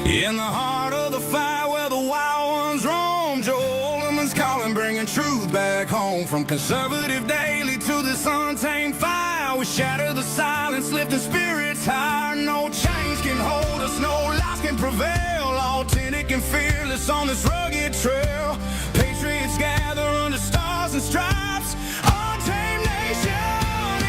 In the heart of the fire where the wild ones roam, Joe Oltmann's calling, bringing truth back home. From conservative daily to this untamed fire, we shatter the silence, lifting spirits higher. No chains can hold us, no lies can prevail. Authentic and fearless on this rugged trail. Patriots gather under stars and stripes. Untamed nation,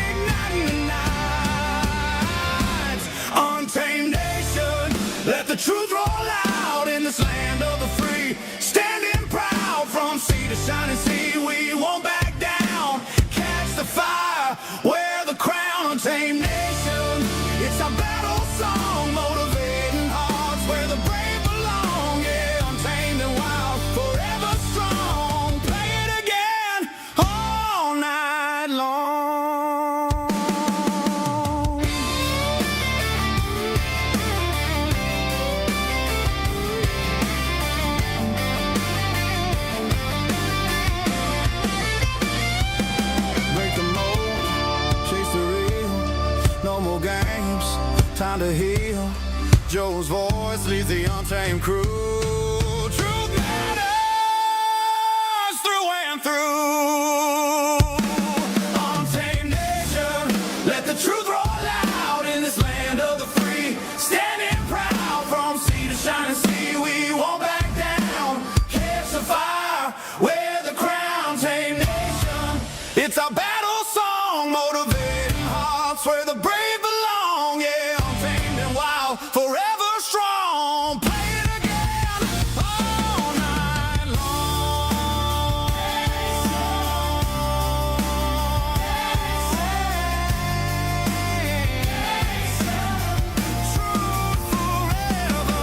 igniting the nights. Untamed nation, let the truth roll out in this land of the free. Standing proud from sea to shining sea, we won't back down. Catch the fire, wear the crown. Untamed nation, it's our battle song, motivating hearts where the brave belong. Yeah, untamed and wild, forever strong. Play it again all night long. Break the mold, chase the real. No more games, time to heal. Joe's voice leads the untamed crew. Truth matters through and through. Untamed nation, let the truth roll out in this land of the free. Standing proud from sea to shining sea, we won't back down. Catch the fire, wear the crown. Untamed nation, it's our battle song, motivating hearts where the brave belong. Yeah, untamed and wild, forever strong. Play it again all night long. Truth forever.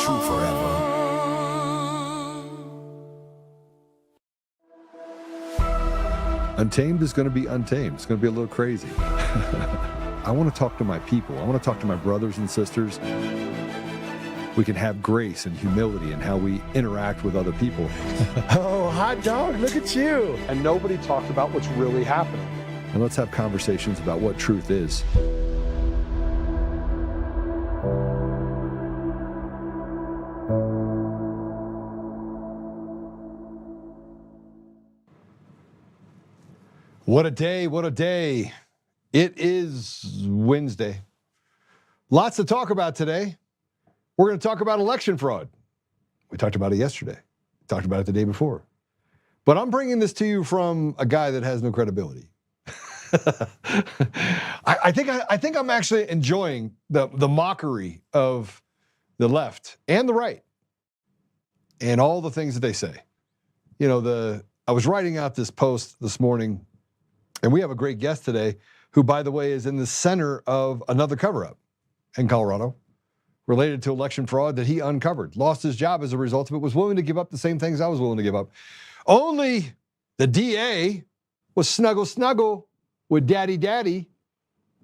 True forever. Untamed is going to be untamed. It's going to be a little crazy. I want to talk to my people. I want to talk to my brothers and sisters. We can have grace and humility in how we interact with other people. Oh, hot dog, look at you. And nobody talked about what's really happening. And let's have conversations about what truth is. What a day, what a day. It is Wednesday. Lots to talk about today. We're going to talk about election fraud. We talked about it yesterday. We talked about it the day before. But I'm bringing this to you from a guy that has no credibility. I think I'm actually enjoying the mockery of the left and the right and all the things that they say. You know, I was writing out this post this morning, and we have a great guest today who, by the way, is in the center of another cover-up in Colorado related to election fraud that he uncovered. Lost his job as a result of it, was willing to give up the same things I was willing to give up. Only the DA was snuggle with daddy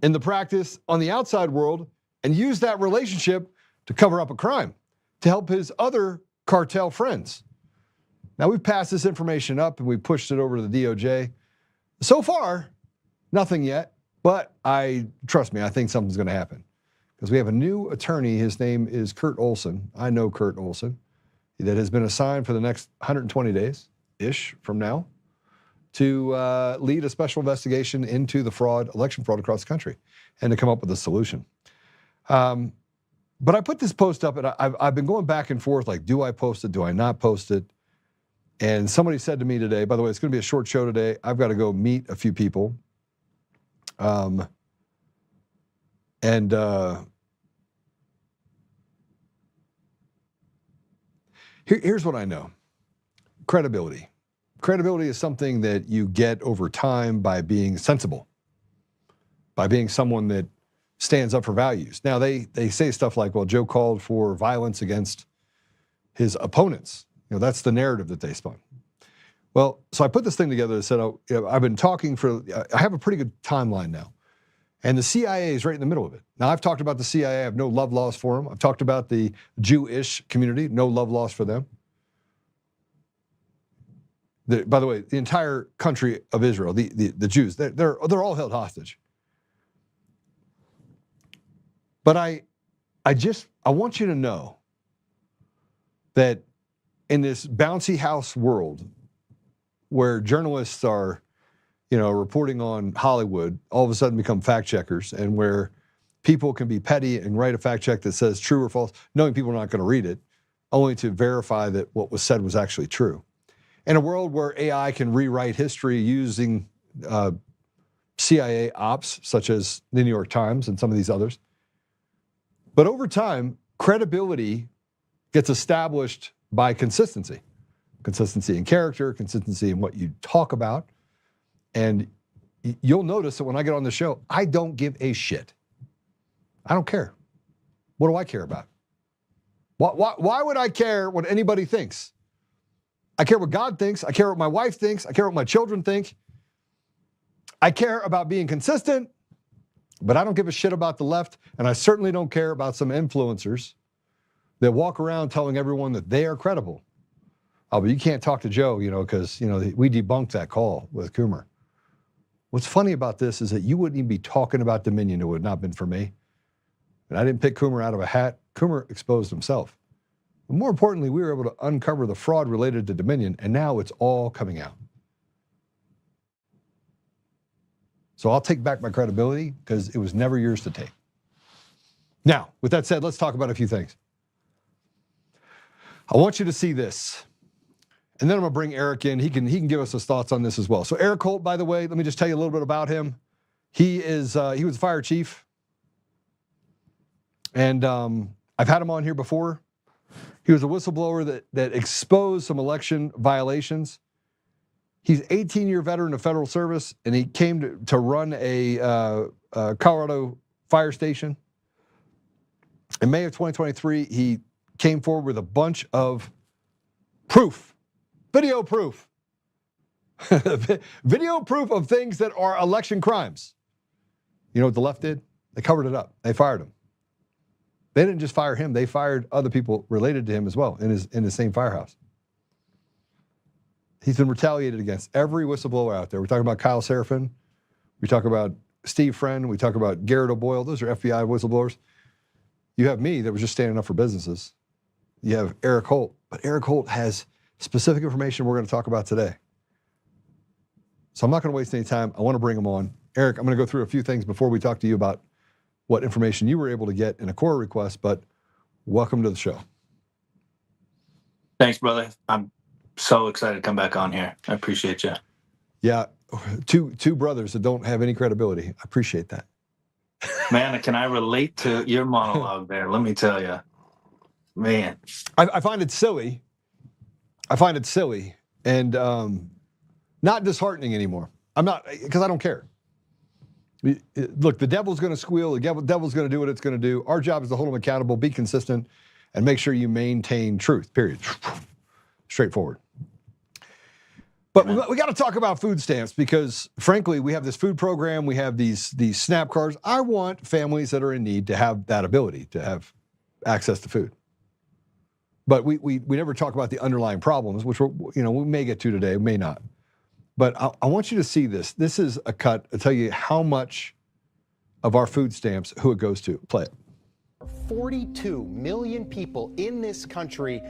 in the practice on the outside world and used that relationship to cover up a crime, to help his other cartel friends. Now, we've passed this information up and we pushed it over to the DOJ. So far, nothing yet, but trust me, I think something's going to happen because we have a new attorney. His name is Kurt Olson. I know Kurt Olson, that has been assigned for the next 120 days-ish from now to lead a special investigation into the election fraud across the country and to come up with a solution. But I put this post up and I've been going back and forth, like, do I post it? Do I not post it? And somebody said to me today, by the way, it's going to be a short show today. I've got to go meet a few people. Here's what I know. Credibility. Credibility is something that you get over time by being sensible, by being someone that stands up for values. Now, they say stuff like, well, Joe called for violence against his opponents. You know, that's the narrative that they spun. Well, so I put this thing together and said, I've been talking I have a pretty good timeline now. And the CIA is right in the middle of it. Now, I've talked about the CIA. I have no love lost for them. I've talked about the Jewish community, no love lost for them. By the way, the entire country of Israel, the Jews, they're all held hostage. But I want you to know that in this bouncy house world where journalists are, reporting on Hollywood, all of a sudden become fact checkers, and where people can be petty and write a fact check that says true or false, knowing people are not going to read it, only to verify that what was said was actually true. In a world where AI can rewrite history using CIA ops, such as the New York Times and some of these others. But over time, credibility gets established by consistency. Consistency in character, consistency in what you talk about. And you'll notice that when I get on the show, I don't give a shit. I don't care. What do I care about? Why would I care what anybody thinks? I care what God thinks. I care what my wife thinks. I care what my children think. I care about being consistent, but I don't give a shit about the left, and I certainly don't care about some influencers that walk around telling everyone that they are credible. Oh, but you can't talk to Joe, because, we debunked that call with Coomer. What's funny about this is that you wouldn't even be talking about Dominion if it would not been for me. And I didn't pick Coomer out of a hat. Coomer exposed himself. But more importantly, we were able to uncover the fraud related to Dominion, and now it's all coming out. So I'll take back my credibility because it was never yours to take. Now, with that said, let's talk about a few things. I want you to see this. And then I'm going to bring Erik in. He can give us his thoughts on this as well. So Erik Holt, by the way, let me just tell you a little bit about him. He was a fire chief. And I've had him on here before. He was a whistleblower that exposed some election violations. He's an 18-year veteran of federal service, and he came to run a Colorado fire station. In May of 2023, he came forward with a bunch of proof, video proof, video proof of things that are election crimes. You know what the left did? They covered it up. They fired him. They didn't just fire him, they fired other people related to him as well in his same firehouse. He's been retaliated against. Every whistleblower out there. We're talking about Kyle Seraphin. We talk about Steve Friend. We talk about Garrett O'Boyle. Those are FBI whistleblowers. You have me that was just standing up for businesses. You have Erik Holt. But Erik Holt has specific information we're going to talk about today. So I'm not going to waste any time. I want to bring him on. Erik, I'm going to go through a few things before we talk to you about what information you were able to get in a core request, but welcome to the show. Thanks, brother. I'm so excited to come back on here. I appreciate you. Yeah, two brothers that don't have any credibility. I appreciate that. Man, can I relate to your monologue there? Let me tell you. Man. I find it silly. And not disheartening anymore. I'm not, because I don't care. Look, the devil's going to squeal. The devil's going to do what it's going to do. Our job is to hold them accountable, be consistent, and make sure you maintain truth, period. Straightforward. But we got to talk about food stamps because, frankly, we have this food program. We have these SNAP cards. I want families that are in need to have that ability to have access to food. But we never talk about the underlying problems, which we may get to today, may not. But I want you to see this. This is a cut. I'll tell you how much of our food stamps, who it goes to. Play it. 42 million people in this country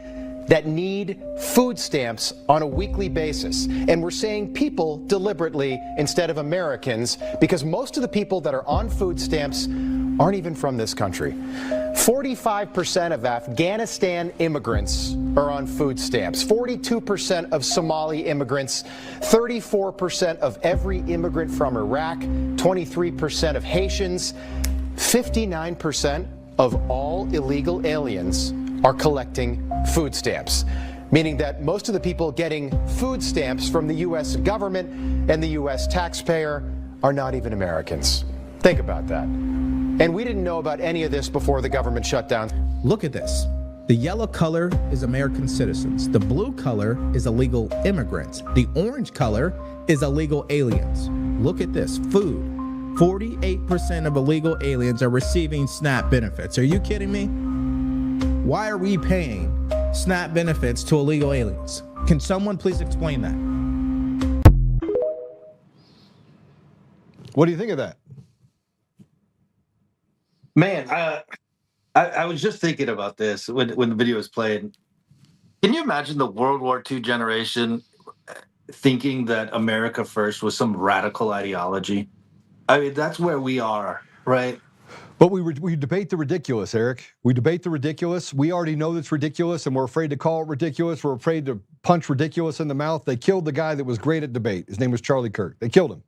that need food stamps on a weekly basis. And we're saying people deliberately instead of Americans because most of the people that are on food stamps aren't even from this country. 45% of Afghanistan immigrants are on food stamps. 42% of Somali immigrants, 34% of every immigrant from Iraq, 23% of Haitians, 59% of all illegal aliens are collecting food stamps, meaning that most of the people getting food stamps from the U.S. government and the U.S. taxpayer are not even Americans. Think about that. And we didn't know about any of this before the government shut down. Look at this. The yellow color is American citizens. The blue color is illegal immigrants. The orange color is illegal aliens. Look at this. Food. 48% of illegal aliens are receiving SNAP benefits. Are you kidding me? Why are we paying SNAP benefits to illegal aliens? Can someone please explain that? What do you think of that? Man, I was just thinking about this when the video was played. Can you imagine the World War II generation thinking that America First was some radical ideology? I mean, that's where we are, right? But we debate the ridiculous, Eric. We debate the ridiculous. We already know that's ridiculous, and we're afraid to call it ridiculous. We're afraid to punch ridiculous in the mouth. They killed the guy that was great at debate. His name was Charlie Kirk. They killed him,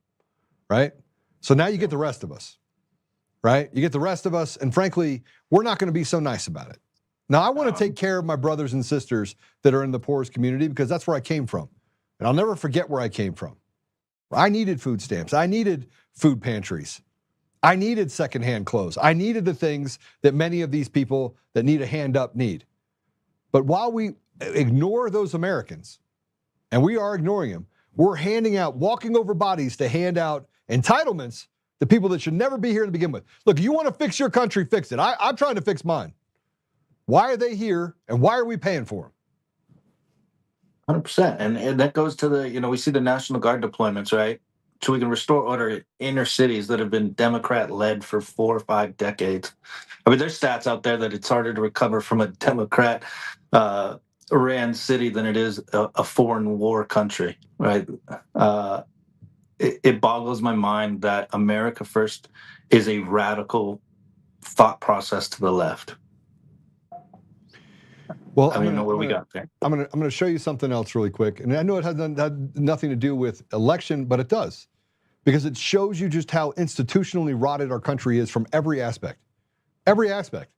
right? So now you get the rest of us, right? You get the rest of us, and frankly, we're not going to be so nice about it. Now, I want to take care of my brothers and sisters that are in the poorest community because that's where I came from. And I'll never forget where I came from. I needed food stamps. I needed food pantries. I needed secondhand clothes. I needed the things that many of these people that need a hand up need. But while we ignore those Americans, and we are ignoring them, we're handing out, walking over bodies to hand out entitlements to people that should never be here to begin with. Look, you want to fix your country, fix it. I'm trying to fix mine. Why are they here, and why are we paying for them? 100%. And that goes to the, we see the National Guard deployments, right? So we can restore order in inner cities that have been Democrat-led for 4 or 5 decades. I mean, there's stats out there that it's harder to recover from a Democrat-ran city than it is a foreign war country, right? It boggles my mind that America First is a radical thought process to the left. Well, I don't know where we got there. I'm gonna show you something else really quick, and I know it had nothing to do with election, but it does, because it shows you just how institutionally rotted our country is from every aspect. Every aspect.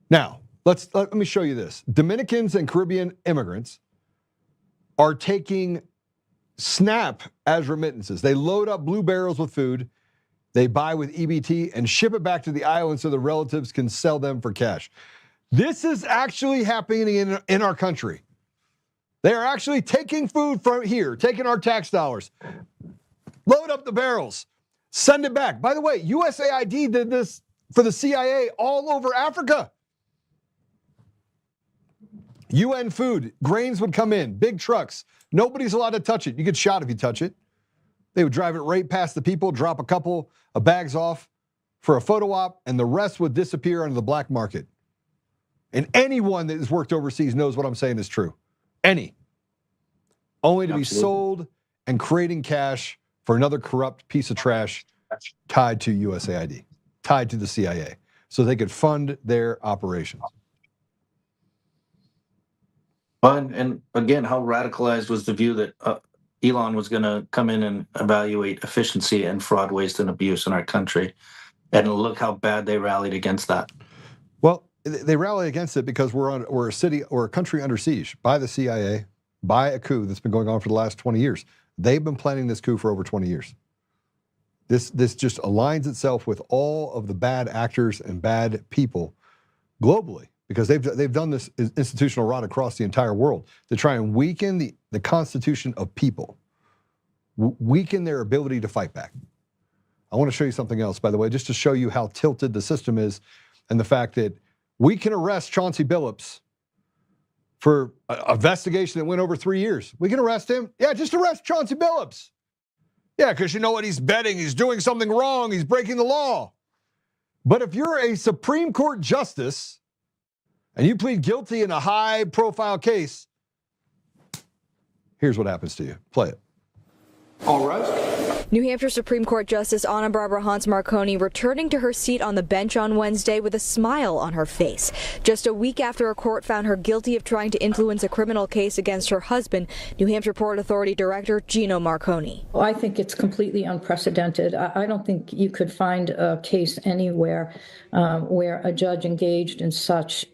Now, let me show you this. Dominicans and Caribbean immigrants are taking SNAP as remittances. They load up blue barrels with food, they buy with EBT, and ship it back to the island so the relatives can sell them for cash. This is actually happening in our country. They are actually taking food from here, taking our tax dollars, load up the barrels, send it back. By the way, USAID did this for the CIA all over Africa. UN food, grains would come in, big trucks. Nobody's allowed to touch it. You get shot if you touch it. They would drive it right past the people, drop a couple of bags off for a photo op, and the rest would disappear onto the black market. And anyone that has worked overseas knows what I'm saying is true. Any. Only to be sold and creating cash for another corrupt piece of trash tied to USAID, tied to the CIA, so they could fund their operations. And again, how radicalized was the view that Elon was going to come in and evaluate efficiency and fraud, waste, and abuse in our country? And look how bad they rallied against that. Well, they rally against it because we're a city or a country under siege by the CIA, by a coup that's been going on for the last 20 years. They've been planning this coup for over 20 years. This just aligns itself with all of the bad actors and bad people globally, because they've done this institutional rot across the entire world to try and weaken the constitution of people, weaken their ability to fight back. I want to show you something else, by the way, just to show you how tilted the system is, and the fact that we can arrest Chauncey Billups for an investigation that went over 3 years. We can arrest him. Yeah, just arrest Chauncey Billups. Yeah, because you know what? He's betting. He's doing something wrong. He's breaking the law. But if you're a Supreme Court justice and you plead guilty in a high-profile case, here's what happens to you. Play it. All right. New Hampshire Supreme Court Justice Anna Barbara Hans-Marconi returning to her seat on the bench on Wednesday with a smile on her face. Just a week after a court found her guilty of trying to influence a criminal case against her husband, New Hampshire Port Authority Director Gino Marconi. Well, I think it's completely unprecedented. I don't think you could find a case anywhere where a judge engaged in such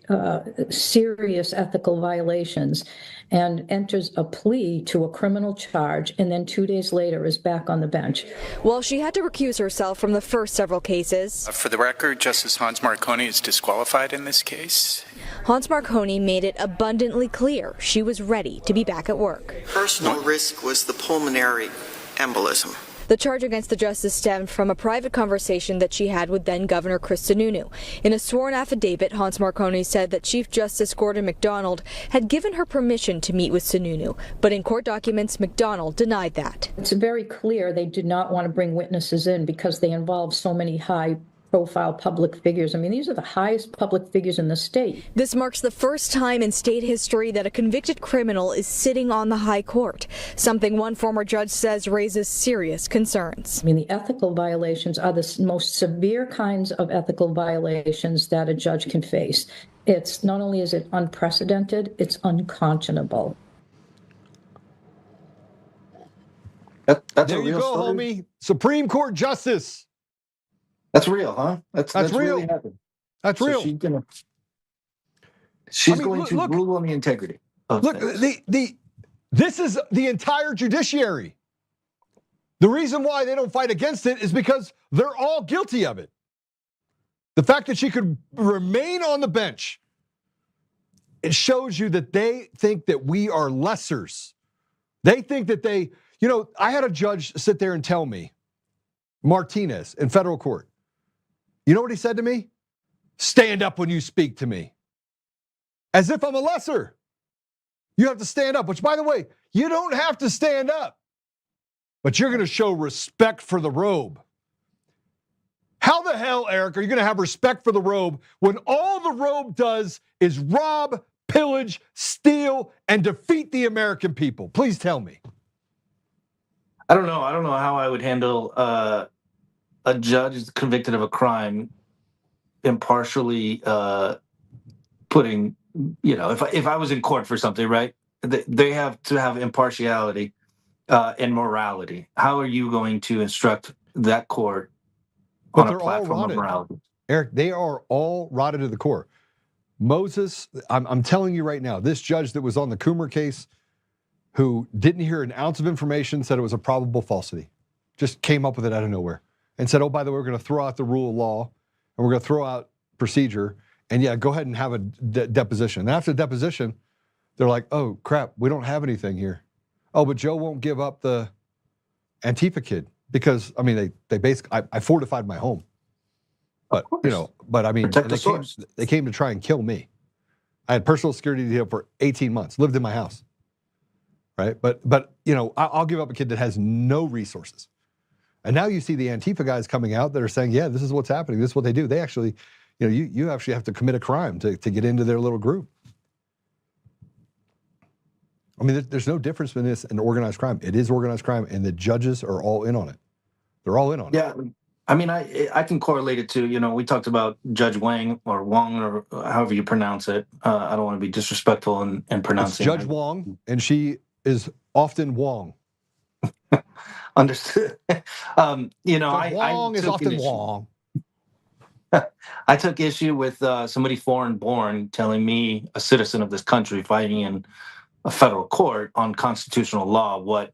serious ethical violations and enters a plea to a criminal charge, and then 2 days later is back on the bench. Well, she had to recuse herself from the first several cases. For the record, Justice Hans-Marconi is disqualified in this case. Hans-Marconi made it abundantly clear she was ready to be back at work. Personal risk was the pulmonary embolism. The charge against the justice stemmed from a private conversation that she had with then Governor Chris Sununu. In a sworn affidavit, Hans Marconi said that Chief Justice Gordon MacDonald had given her permission to meet with Sununu, but in court documents, MacDonald denied that. It's very clear they did not want to bring witnesses in because they involve so many high-profile public figures. I mean, these are the highest public figures in the state. This marks the first time in state history that a convicted criminal is sitting on the high court, something one former judge says raises serious concerns. I mean, the ethical violations are the most severe kinds of ethical violations that a judge can face. It's not only is it unprecedented, it's unconscionable. That's There a you real go, story? homie. Supreme Court Justice. That's real, huh? That's real. Really happened. That's So real. she's I mean, going to look- rule on the integrity of Look, things. this is the entire judiciary. The reason why they don't fight against it is because they're all guilty of it. The fact that she could remain on the bench, it shows you that they think that we are lessers. They think that I had a judge sit there and tell me, Martinez in federal court, you know what he said to me? Stand up when you speak to me. As if I'm a lesser. You have to stand up, which, by the way, you don't have to stand up, but you're going to show respect for the robe. How the hell, Eric, are you going to have respect for the robe when all the robe does is rob, pillage, steal, and defeat the American people? Please tell me. I don't know how I would handle a judge convicted of a crime impartially putting, if I was in court for something, right? They have to have impartiality and morality. How are you going to instruct that court But on a they're all platform of rotted. morality? Eric, they are all rotted to the core. Moses, I'm telling you right now, this judge that was on the Coomer case, who didn't hear an ounce of information, said it was a probable falsity, just came up with it out of nowhere and said, oh, by the way, we're going to throw out the rule of law and we're going to throw out procedure. And yeah, go ahead and have a deposition. And after the deposition, they're like, oh, crap, we don't have anything here. Oh, but Joe won't give up the Antifa kid because, I mean, they basically, I fortified my home. But, I mean, Protect the source. they came to try and kill me. I had personal security deal for 18 months, lived in my house. Right? But I'll give up a kid that has no resources. And now you see the Antifa guys coming out that are saying, yeah, this is what's happening. This is what they do. They actually, you actually have to commit a crime to get into their little group. I mean, there's no difference between this and organized crime. It is organized crime, and the judges are all in on it. They're all in on it. Yeah. I mean, I can correlate it to, we talked about Judge Wang or Wong or however you pronounce it. I don't want to be disrespectful in pronouncing It's Judge Wong, and she is often Wong. Understood. Wong is often Wong. I took issue with somebody foreign-born telling me, a citizen of this country, fighting in a federal court on constitutional law, what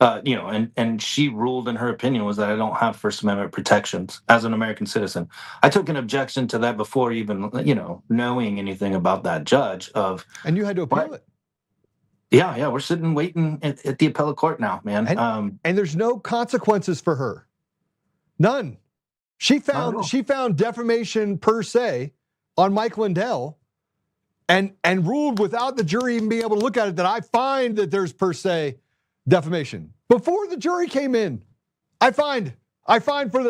and she ruled in her opinion was that I don't have First Amendment protections as an American citizen. I took an objection to that before even knowing anything about that judge. And you had to appeal it. Yeah, we're sitting waiting at the appellate court now, man. And there's no consequences for her. None. She found defamation per se on Mike Lindell and ruled without the jury even being able to look at it that I find that there's per se defamation. Before the jury came in, I find for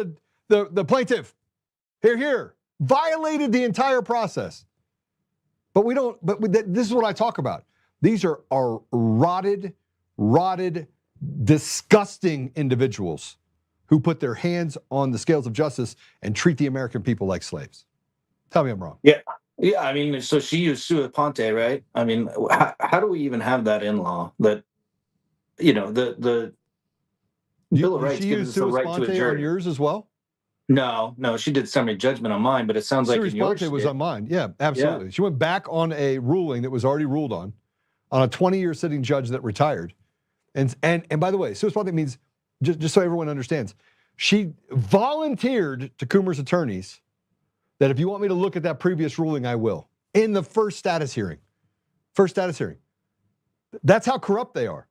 the plaintiff. Here. Violated the entire process. But this is what I talk about. These are rotted, disgusting individuals who put their hands on the scales of justice and treat the American people like slaves. Tell me I'm wrong. Yeah. I mean, so she used sua ponte, right? I mean, how do we even have that in law? That the Bill of Rights gives us the right to a jury. On yours as well? No, she did summary judgment on mine, but it sounds like in yours was on mine. Yeah, absolutely. Yeah. She went back on a ruling that was already ruled on a 20-year sitting judge that retired. And by the way, sua sponte means, just so everyone understands, she volunteered to Coomer's attorneys that if you want me to look at that previous ruling, I will. In the first status hearing. That's how corrupt they are.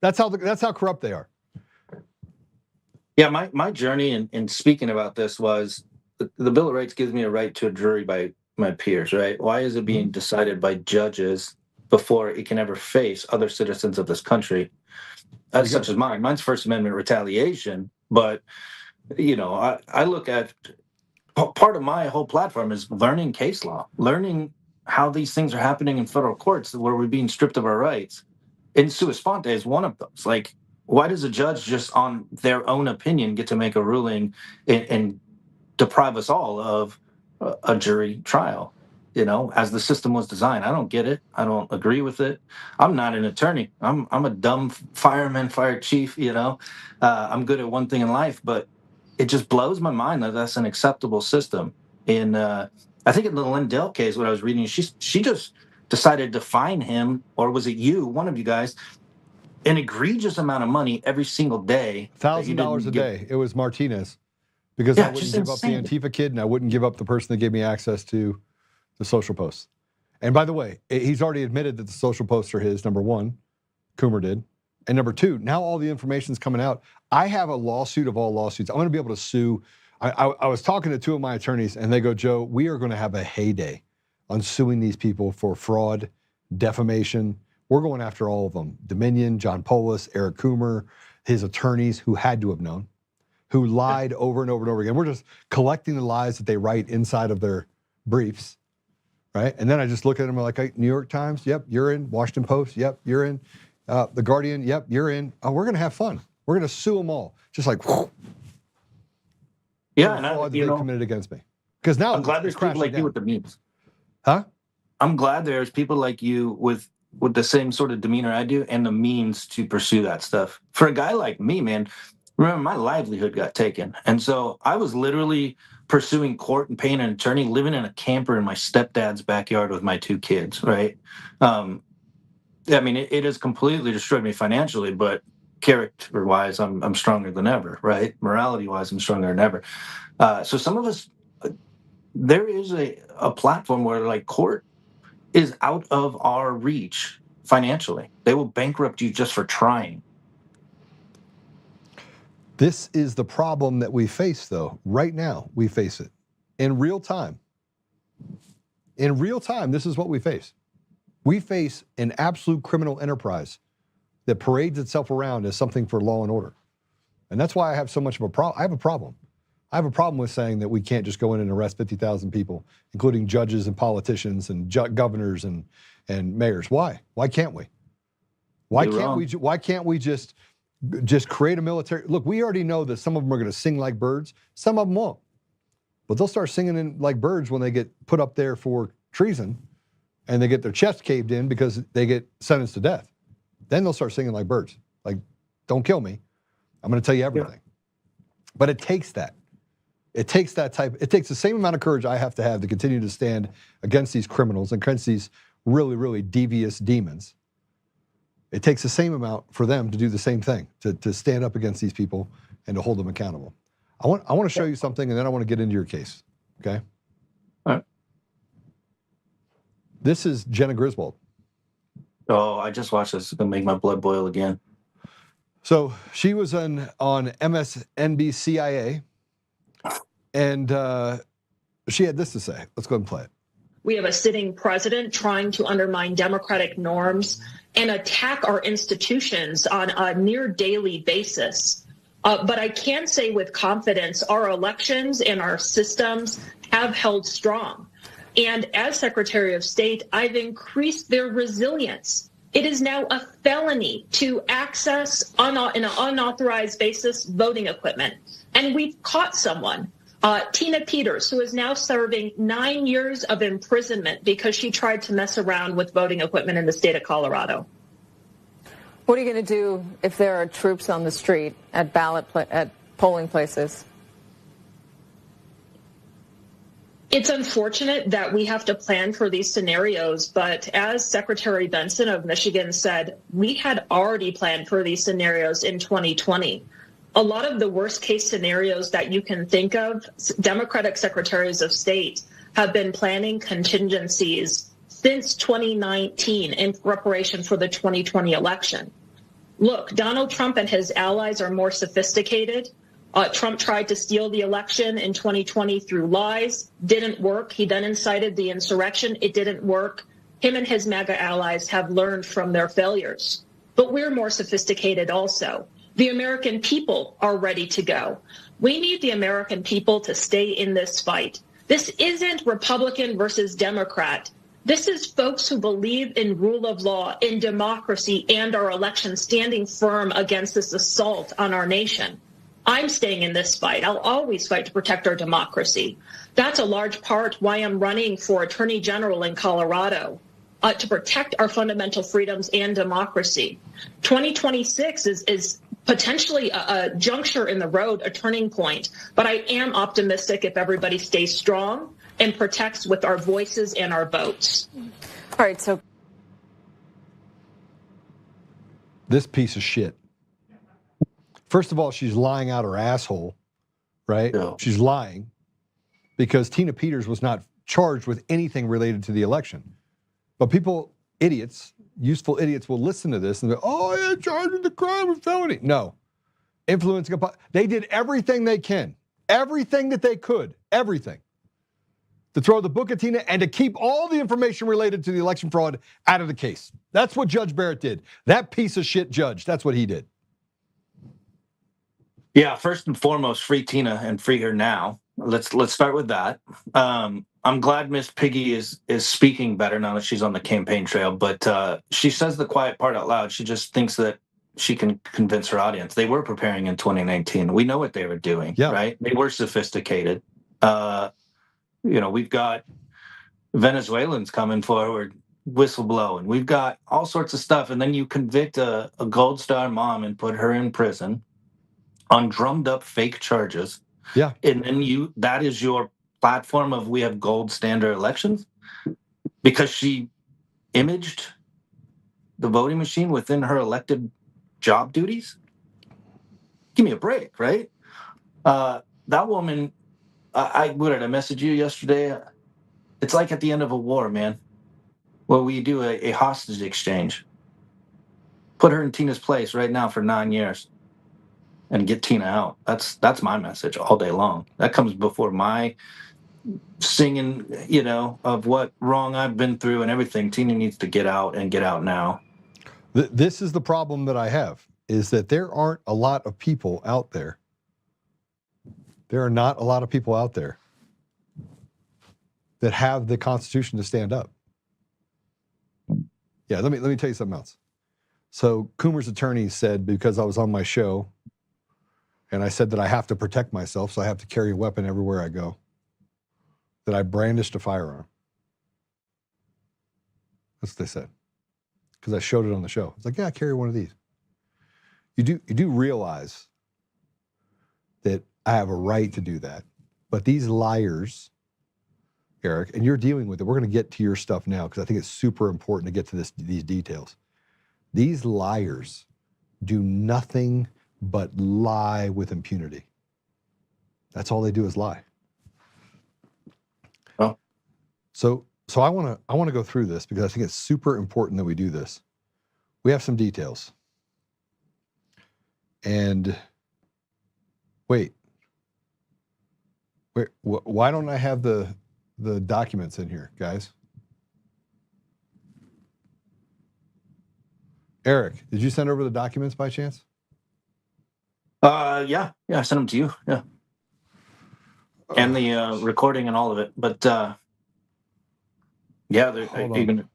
That's how corrupt they are. Yeah, my journey in speaking about this was the Bill of Rights gives me a right to a jury by my peers, right? Why is it being decided by judges before it can ever face other citizens of this country, such as mine? Mine's First Amendment retaliation, but I look at part of my whole platform is learning case law, learning how these things are happening in federal courts where we're being stripped of our rights. And sua sponte is one of those. Like, why does a judge just on their own opinion get to make a ruling and deprive us all of a jury trial? As the system was designed, I don't get it. I don't agree with it. I'm not an attorney. I'm a dumb fireman, fire chief. I'm good at one thing in life, but it just blows my mind that that's an acceptable system. And I think in the Lindell case, what I was reading, she just decided to fine him, or was it you, one of you guys, an egregious amount of money every single day. $1,000 a day. It was Martinez, because I wouldn't give up the Antifa kid, and I wouldn't give up the person that gave me access to the social posts. And by the way, he's already admitted that the social posts are his, number one. Coomer did. And number two, now all the information's coming out. I have a lawsuit of all lawsuits. I'm going to be able to sue. I was talking to two of my attorneys, and they go, Joe, we are going to have a heyday on suing these people for fraud, defamation. We're going after all of them. Dominion, John Polis, Eric Coomer, his attorneys who had to have known, who lied over and over and over again. We're just collecting the lies that they write inside of their briefs, right? And then I just look at them like, hey, New York Times, yep, you're in. Washington Post, yep, you're in. The Guardian, yep, you're in. Oh, we're going to have fun. We're going to sue them all. Just like, whoosh. Yeah, and they committed against me. Because now I'm glad there's people like you with the memes. Huh? I'm glad there's people like you with the same sort of demeanor I do and the means to pursue that stuff. For a guy like me, man, remember my livelihood got taken. And so I was literally pursuing court and paying an attorney, living in a camper in my stepdad's backyard with my two kids, right? I mean, it has completely destroyed me financially, but character-wise, I'm stronger than ever, right? Morality-wise, I'm stronger than ever. So some of us, there is a platform where like court is out of our reach financially. They will bankrupt you just for trying. This is the problem that we face, though. Right now, we face it in real time. In real time, this is what we face. We face an absolute criminal enterprise that parades itself around as something for law and order. And that's why I have so much of a problem. I have a problem. I have a problem with saying that we can't just go in and arrest 50,000 people, including judges and politicians and governors and mayors. Why? Why can't we? Why can't we just create a military? Look, we already know that some of them are going to sing like birds. Some of them won't. But they'll start singing like birds when they get put up there for treason and they get their chest caved in because they get sentenced to death. Then they'll start singing like birds. Like, don't kill me. I'm going to tell you everything. Yeah. But it takes that. It takes the same amount of courage I have to continue to stand against these criminals and against these really, really devious demons. It takes the same amount for them to do the same thing, to stand up against these people and to hold them accountable. I want to show you something, and then I want to get into your case, okay? All right. This is Jenna Griswold. Oh, I just watched this. It's going to make my blood boil again. So she was on MSNBC, and she had this to say. Let's go ahead and play it. We have a sitting president trying to undermine democratic norms and attack our institutions on a near daily basis. But I can say with confidence, our elections and our systems have held strong. And as Secretary of State, I've increased their resilience. It is now a felony to access in an unauthorized basis voting equipment. And we've caught someone, Tina Peters, who is now serving 9 years of imprisonment because she tried to mess around with voting equipment in the state of Colorado. What are you going to do if there are troops on the street at polling places? It's unfortunate that we have to plan for these scenarios, but as Secretary Benson of Michigan said, we had already planned for these scenarios in 2020. A lot of the worst case scenarios that you can think of, Democratic secretaries of state have been planning contingencies since 2019 in preparation for the 2020 election. Look, Donald Trump and his allies are more sophisticated. Trump tried to steal the election in 2020 through lies. Didn't work. He then incited the insurrection. It didn't work. Him and his MAGA allies have learned from their failures. But we're more sophisticated also. The American people are ready to go. We need the American people to stay in this fight. This isn't Republican versus Democrat. This is folks who believe in rule of law, in democracy, and our election, standing firm against this assault on our nation. I'm staying in this fight. I'll always fight to protect our democracy. That's a large part why I'm running for Attorney General in Colorado, to protect our fundamental freedoms and democracy. 2026 is potentially a juncture in the road, a turning point. But I am optimistic if everybody stays strong and protects with our voices and our votes. All right, so This piece of shit. First of all, she's lying out her asshole, right? Yeah. She's lying because Tina Peters was not charged with anything related to the election. But people, idiots, useful idiots will listen to this and go, oh, yeah, charged with the crime of felony. No. Influencing a they did everything they can, everything that they could, everything, to throw the book at Tina and to keep all the information related to the election fraud out of the case. That's what Judge Barrett did. That piece of shit judge, that's what he did. Yeah, first and foremost, free Tina and free her now. Let's start with that. I'm glad Miss Piggy is speaking better now that she's on the campaign trail, but she says the quiet part out loud. She just thinks that she can convince her audience. They were preparing in 2019. We know what they were doing, right? They were sophisticated. We've got Venezuelans coming forward, whistleblowing. We've got all sorts of stuff. And then you convict a Gold Star mom and put her in prison on drummed up fake charges. Yeah. And then that is your platform of we have gold standard elections because she imaged the voting machine within her elected job duties. Give me a break, right? That woman, what did I message you yesterday? It's like at the end of a war, man, where we do a hostage exchange. Put her in Tina's place right now for 9 years and get Tina out. That's my message all day long. That comes before my singing, of what wrong I've been through and everything. Tina needs to get out and get out now. This is the problem that I have, is that there aren't a lot of people out there. There are not a lot of people out there that have the Constitution to stand up. Yeah, let me tell you something else. So Coomer's attorney said, because I was on my show, and I said that I have to protect myself, so I have to carry a weapon everywhere I go, that I brandished a firearm. That's what they said. Because I showed it on the show. It's like, yeah, I carry one of these. You do realize that I have a right to do that. But these liars, Eric, and you're dealing with it. We're going to get to your stuff now because I think it's super important to get to these details. These liars do nothing but lie with impunity. That's all they do is lie. Oh. So I want to go through this because I think it's super important that we do this. We have some details. And wait, why don't I have the documents in here, guys? Eric, did you send over the documents by chance? Yeah, I sent them to you. Yeah, and the recording and all of it. But yeah, even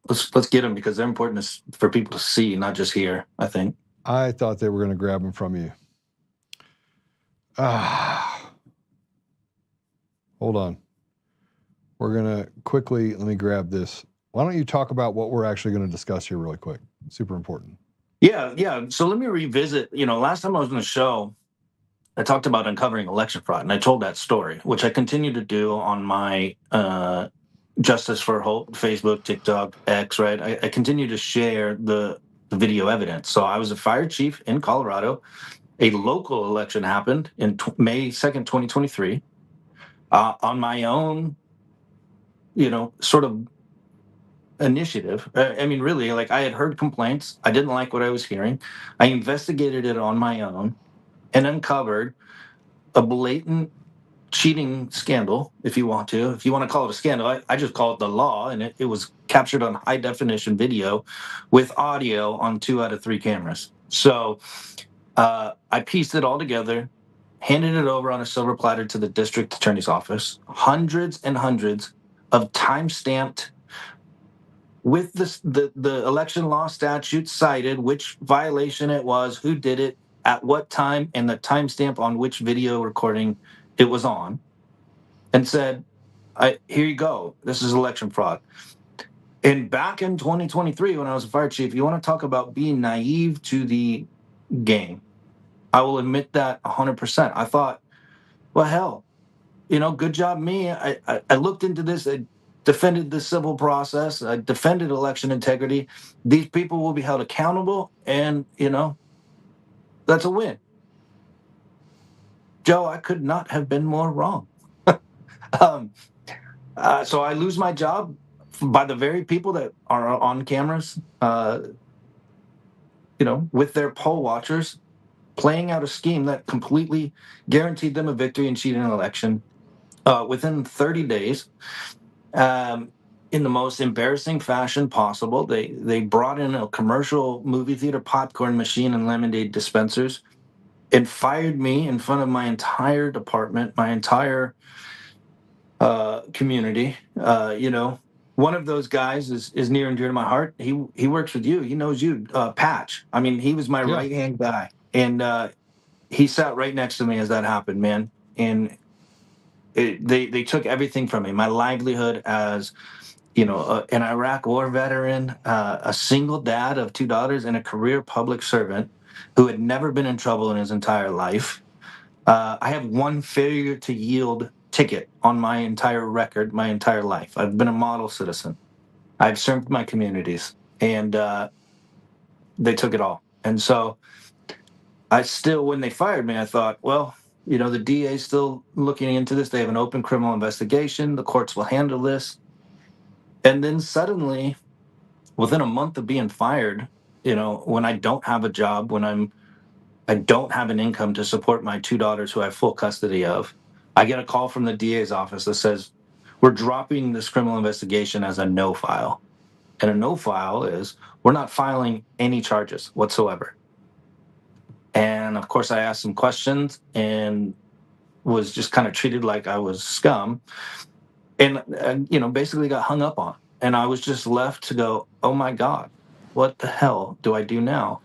let's get them because they're important for people to see, not just hear. I think. I thought they were going to grab them from you. Hold on. We're going to quickly, let me grab this. Why don't you talk about what we're actually going to discuss here really quick? Super important. Yeah. So let me revisit, last time I was on the show, I talked about uncovering election fraud, and I told that story, which I continue to do on my Justice for Holt, Facebook, TikTok, X, right? I continue to share the video evidence. So I was a fire chief in Colorado. A local election happened in May 2nd, 2023. On my own, sort of initiative. Really, I had heard complaints. I didn't like what I was hearing. I investigated it on my own and uncovered a blatant cheating scandal, if you want to. If you want to call it a scandal, I just call it the law, and it was captured on high definition video with audio on 2 out of 3 cameras. So I pieced it all together, handed it over on a silver platter to the district attorney's office, hundreds and hundreds of time-stamped with the election law statute cited, which violation it was, who did it, at what time, and the timestamp on which video recording it was on, and said, here you go, this is election fraud. And back in 2023, when I was a fire chief, you want to talk about being naive to the game. I will admit that 100%. I thought, well, hell, good job me. I looked into this. I defended the civil process. I defended election integrity. These people will be held accountable, and, that's a win. Joe, I could not have been more wrong. So I lose my job by the very people that are on cameras, with their poll watchers, playing out a scheme that completely guaranteed them a victory and cheated an election within 30 days. In the most embarrassing fashion possible. They brought in a commercial movie theater popcorn machine and lemonade dispensers and fired me in front of my entire department, my entire community. One of those guys is near and dear to my heart. He works with you. He knows you, Patch. I mean, he was my right-hand guy. And he sat right next to me as that happened, man. And they took everything from me, my livelihood as an Iraq war veteran, a single dad of 2 daughters, and a career public servant who had never been in trouble in his entire life. I have one failure to yield ticket on my entire record, my entire life. I've been a model citizen. I've served my communities, and they took it all. And so when they fired me, I thought, well, the DA is still looking into this. They have an open criminal investigation. The courts will handle this. And then suddenly, within a month of being fired, when I don't have a job, when I don't have an income to support my 2 daughters who I have full custody of, I get a call from the DA's office that says, we're dropping this criminal investigation as a no file. And a no file is, we're not filing any charges whatsoever. And of course, I asked some questions and was just kind of treated like I was scum. And basically got hung up on. And I was just left to go, oh my God, what the hell do I do now?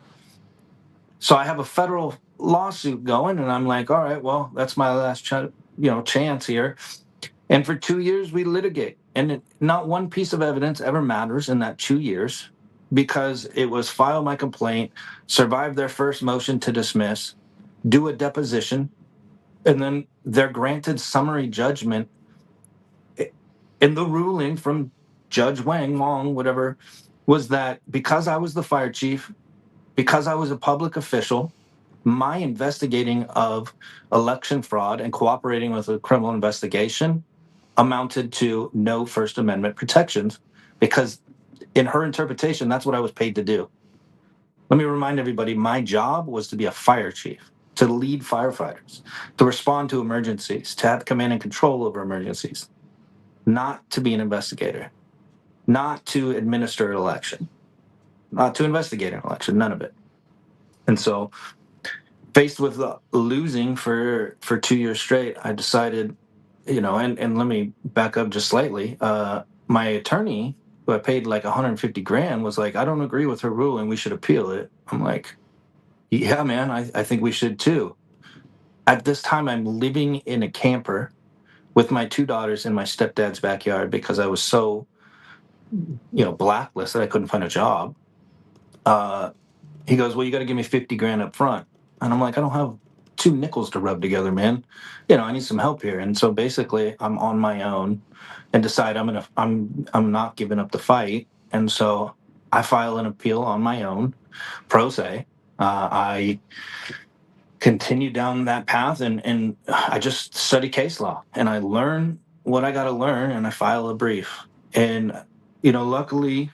So I have a federal lawsuit going, and I'm like, all right, well, that's my last chance here. And for 2 years, we litigate. And not one piece of evidence ever matters in that 2 years, because it was file my complaint, survive their first motion to dismiss, do a deposition, and then they're granted summary judgment. And the ruling from Judge Wong, whatever, was that because I was the fire chief, because I was a public official, my investigating of election fraud and cooperating with a criminal investigation amounted to no First Amendment protections, because in her interpretation, that's what I was paid to do. Let me remind everybody, my job was to be a fire chief, to lead firefighters, to respond to emergencies, to have command and control over emergencies. Not to be an investigator, not to administer an election, not to investigate an election, none of it. And so, faced with losing for 2 years straight, I decided, and let me back up just slightly. My attorney, who I paid like $150,000, was like, I don't agree with her ruling. We should appeal it. I'm like, yeah, man, I think we should too. At this time, I'm living in a camper with my 2 daughters in my stepdad's backyard because I was so, blacklisted I couldn't find a job. He goes, well, you got to give me $50,000 up front. And I'm like, I don't have 2 nickels to rub together, man. I need some help here. And so basically I'm on my own and decide I'm not giving up the fight. And so I file an appeal on my own, pro se. I continue down that path, and I just study case law, and I learn what I got to learn, and I file a brief. And luckily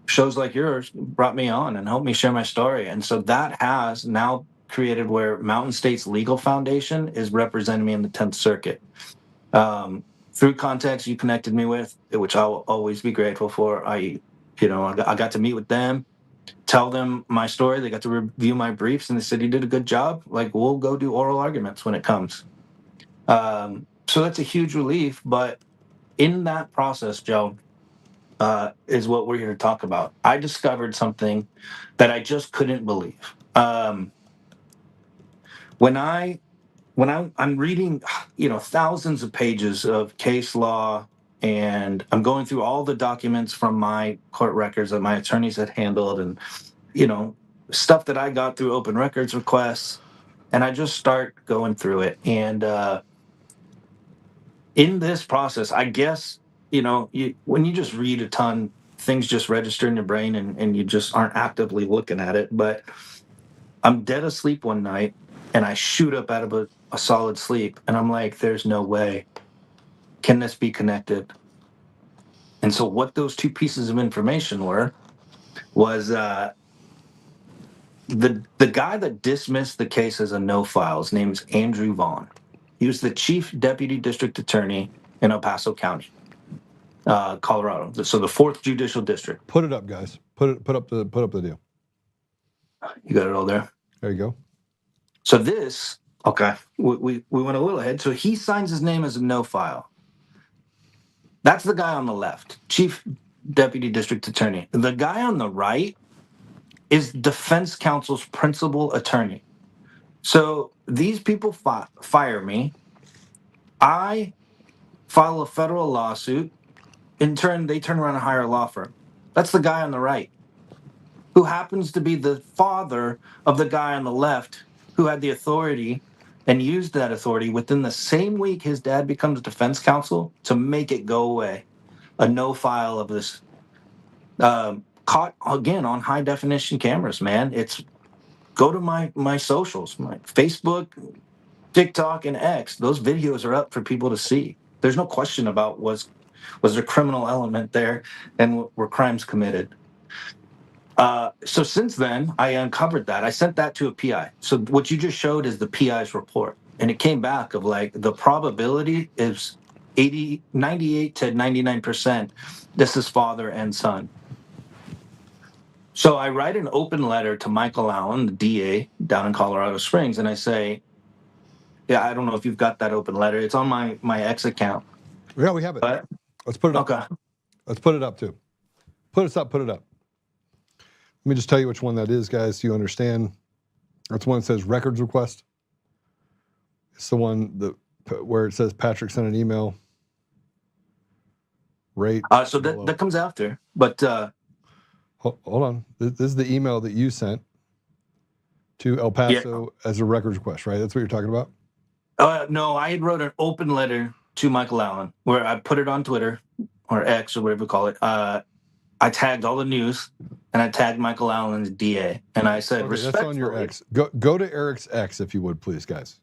shows like yours brought me on and helped me share my story, and so that has now created where Mountain State's legal foundation is representing me in the 10th Circuit. Through contacts you connected me with, which I'll always be grateful for. I got to meet with them, tell them my story. They got to review my briefs, and they said, you did a good job. Like, we'll go do oral arguments when it comes. So that's a huge relief. But in that process, Joe, is what we're here to talk about. I discovered something that I just couldn't believe. When I'm reading, thousands of pages of case law, and I'm going through all the documents from my court records that my attorneys had handled, and stuff that I got through open records requests, and I just start going through it. And in this process, I guess, when you just read a ton, things just register in your brain, and you just aren't actively looking at it. But I'm dead asleep one night, and I shoot up out of a solid sleep, and I'm like, there's no way. Can this be connected? And so what those two pieces of information was the guy that dismissed the case as a no-file, his name's Andrew Vaughn. He was the chief deputy district attorney in El Paso County, Colorado. So the 4th Judicial District. Put it up, guys. Put up the deal. You got it all there? There you go. So this, okay, we went a little ahead. So he signs his name as a no-file. That's the guy on the left, chief deputy district attorney. The guy on the right is defense counsel's principal attorney. So these people fire me. I file a federal lawsuit. In turn, they turn around and hire a law firm. That's the guy on the right, who happens to be the father of the guy on the left, who had the authority and used that authority within the same week his dad becomes defense counsel to make it go away. A no-file of this, caught again on high definition cameras, man. It's go to my socials, my Facebook, TikTok, and X. Those videos are up for people to see. There's no question about was there a criminal element there and were crimes committed. So since then, I uncovered that. I sent that to a PI. So what you just showed is the PI's report. And it came back of like the probability is 98 to 99%. This is father and son. So I write an open letter to Michael Allen, the DA down in Colorado Springs, and I say, yeah, I don't know if you've got that open letter. It's on my X account. Yeah, we have it. Let's put it up. Okay. Let's put it up too. Put it up. Let me just tell you which one that is, guys, so you understand. That's one that says records request. It's the one where it says Patrick sent an email. Right. So that comes after, but hold on. This is the email that you sent to El Paso as a records request, right? That's what you're talking about? No, I had wrote an open letter to Michael Allen where I put it on Twitter or X or whatever you call it. I tagged all the news, and I tagged Michael Allen's DA, and I said, okay, that's on your X. Go to Erik's X if you would, please, guys.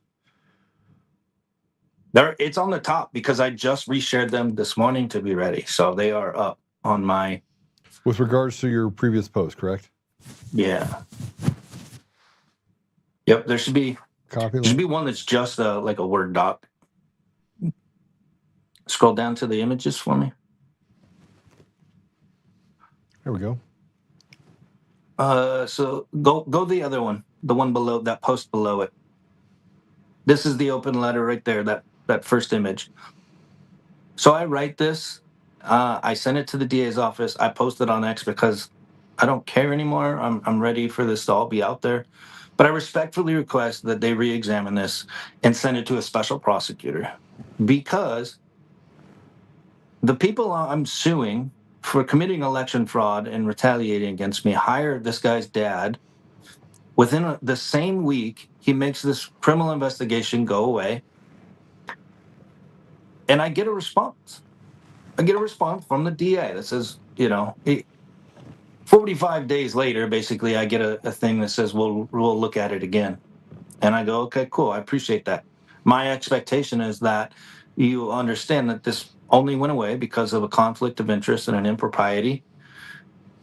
It's on the top because I just reshared them this morning to be ready, so they are up on my. With regards to your previous post, correct? Yeah. Yep, there should be. Copy. There should be one that's just like a Word doc. Scroll down to the images for me. There we go. So go the other one, the one below that post below it. This is the open letter right there, that first image. So I write this, I send it to the DA's office. I post it on X because I don't care anymore. I'm ready for this to all be out there. But I respectfully request that they re-examine this and send it to a special prosecutor, because the people I'm suing for committing election fraud and retaliating against me hired this guy's dad. Within the same week, he makes this criminal investigation go away. And I get a response. I get a response from the DA that says, 45 days later, basically, I get a thing that says, we'll look at it again. And I go, okay, cool. I appreciate that. My expectation is that you understand that this only went away because of a conflict of interest and an impropriety,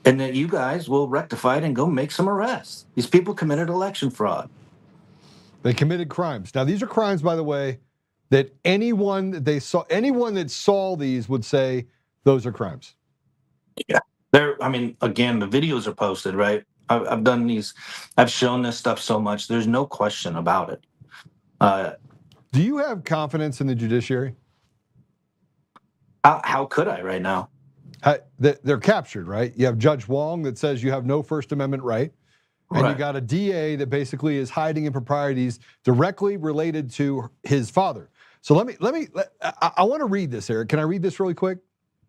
and that you guys will rectify it and go make some arrests. These people committed election fraud. They committed crimes. Now, these are crimes, by the way, that anyone that saw these would say those are crimes. Yeah. I mean, again, the videos are posted, right? I've done these. I've shown this stuff so much. There's no question about it. Do you have confidence in the judiciary? How could I right now? They're captured, right? You have Judge Wong that says you have no First Amendment right. And you got a DA that basically is hiding improprieties directly related to his father. So I want to read this, Eric. Can I read this really quick?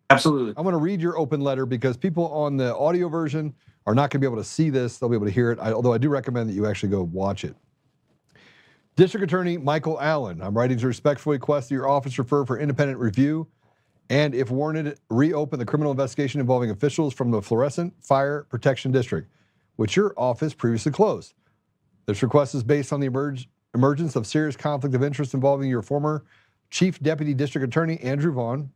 Absolutely. I want to read your open letter because people on the audio version are not going to be able to see this. They'll be able to hear it, although I do recommend that you actually go watch it. District Attorney Michael Allen, I'm writing to respectfully request that your office refer for independent review and, if warranted, reopen the criminal investigation involving officials from the Fluorescent Fire Protection District, which your office previously closed. This request is based on the emergence of serious conflict of interest involving your former Chief Deputy District Attorney, Andrew Vaughn.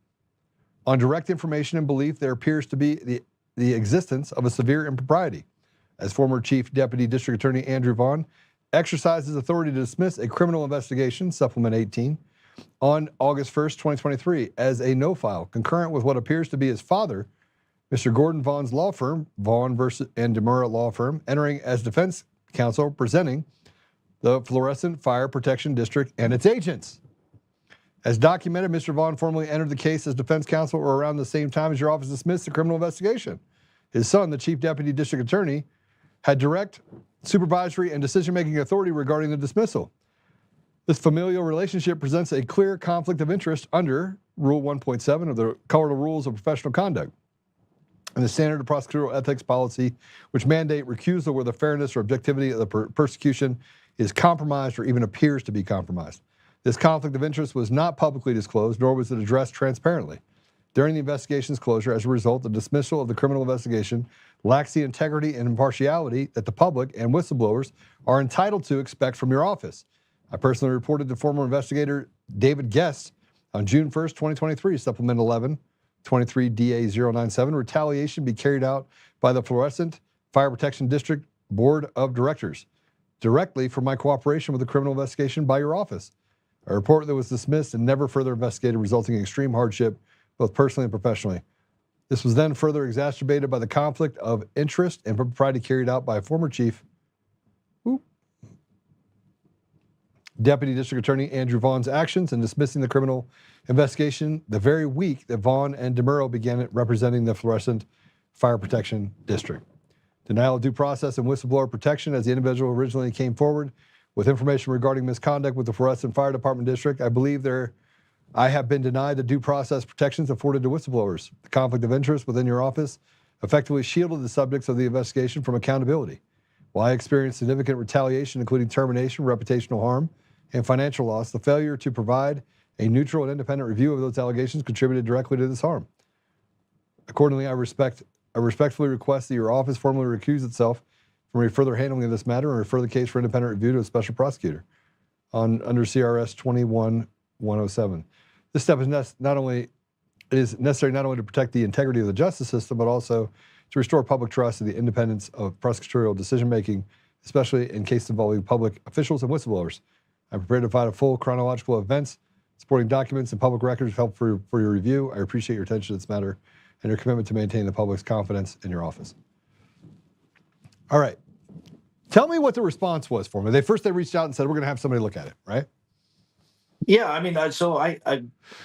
On direct information and belief, there appears to be the existence of a severe impropriety. As former Chief Deputy District Attorney Andrew Vaughn exercises authority to dismiss a criminal investigation, Supplement 18, on August 1st, 2023, as a no-file, concurrent with what appears to be his father, Mr. Gordon Vaughn's law firm, Vaughn and DeMura Law Firm, entering as defense counsel representing the Fluorescent Fire Protection District and its agents. As documented, Mr. Vaughn formally entered the case as defense counsel or around the same time as your office dismissed the criminal investigation. His son, the Chief Deputy District Attorney, had direct supervisory and decision-making authority regarding the dismissal. This familial relationship presents a clear conflict of interest under Rule 1.7 of the Colorado Rules of Professional Conduct and the Standard of Prosecutorial Ethics Policy, which mandate recusal where the fairness or objectivity of the persecution is compromised or even appears to be compromised. This conflict of interest was not publicly disclosed, nor was it addressed transparently. During the investigation's closure, as a result, the dismissal of the criminal investigation lacks the integrity and impartiality that the public and whistleblowers are entitled to expect from your office. I personally reported to former investigator David Guest on June 1st, 2023, Supplement 11, 23 DA 097, retaliation be carried out by the Fluorescent Fire Protection District Board of Directors, directly for my cooperation with the criminal investigation by your office. A report that was dismissed and never further investigated, resulting in extreme hardship, both personally and professionally. This was then further exacerbated by the conflict of interest and impropriety carried out by a former chief, Deputy District Attorney Andrew Vaughn's actions in dismissing the criminal investigation the very week that Vaughn and DeMuro began representing the Fluorescent Fire Protection District. Denial of due process and whistleblower protection as the individual originally came forward with information regarding misconduct with the Fluorescent Fire Department District. I believe I have been denied the due process protections afforded to whistleblowers. The conflict of interest within your office effectively shielded the subjects of the investigation from accountability. While I experienced significant retaliation, including termination, reputational harm, and financial loss, the failure to provide a neutral and independent review of those allegations contributed directly to this harm. Accordingly, I respectfully request that your office formally recuse itself from any further handling of this matter and refer the case for independent review to a special prosecutor under CRS 21107. This step is necessary not only to protect the integrity of the justice system, but also to restore public trust in the independence of prosecutorial decision-making, especially in cases involving public officials and whistleblowers. I'm prepared to provide a full chronological events, supporting documents, and public records help for your review. I appreciate your attention to this matter and your commitment to maintain the public's confidence in your office. All right. Tell me what the response was for me. They reached out and said, we're going to have somebody look at it, right? Yeah, I mean, so I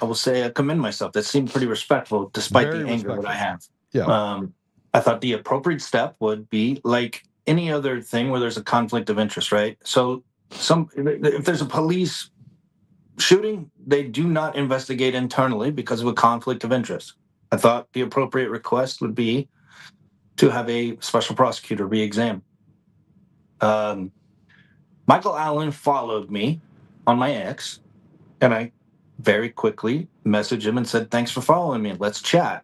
will say I commend myself. That seemed pretty respectful, despite the anger that I have. Yeah. I thought the appropriate step would be like any other thing where there's a conflict of interest, right? So if there's a police shooting, they do not investigate internally because of a conflict of interest. I thought the appropriate request would be to have a special prosecutor re-examine. Michael Allen followed me on my X, and I very quickly messaged him and said, thanks for following me. Let's chat,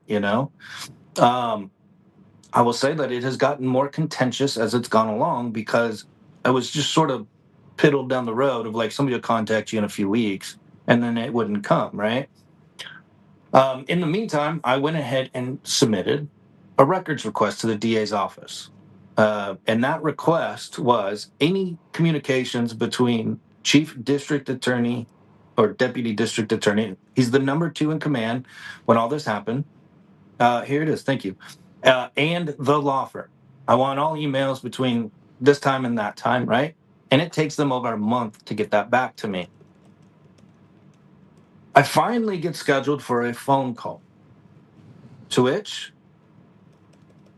I will say that it has gotten more contentious as it's gone along because I was just sort of piddled down the road of like somebody will contact you in a few weeks and then it wouldn't come, right? In the meantime, I went ahead and submitted a records request to the DA's office. And that request was any communications between chief district attorney or deputy district attorney. He's the number 2 in command when all this happened. Here it is. Thank you. And the law firm. I want all emails between this time and that time, right? And it takes them over a month to get that back to me. I finally get scheduled for a phone call, to which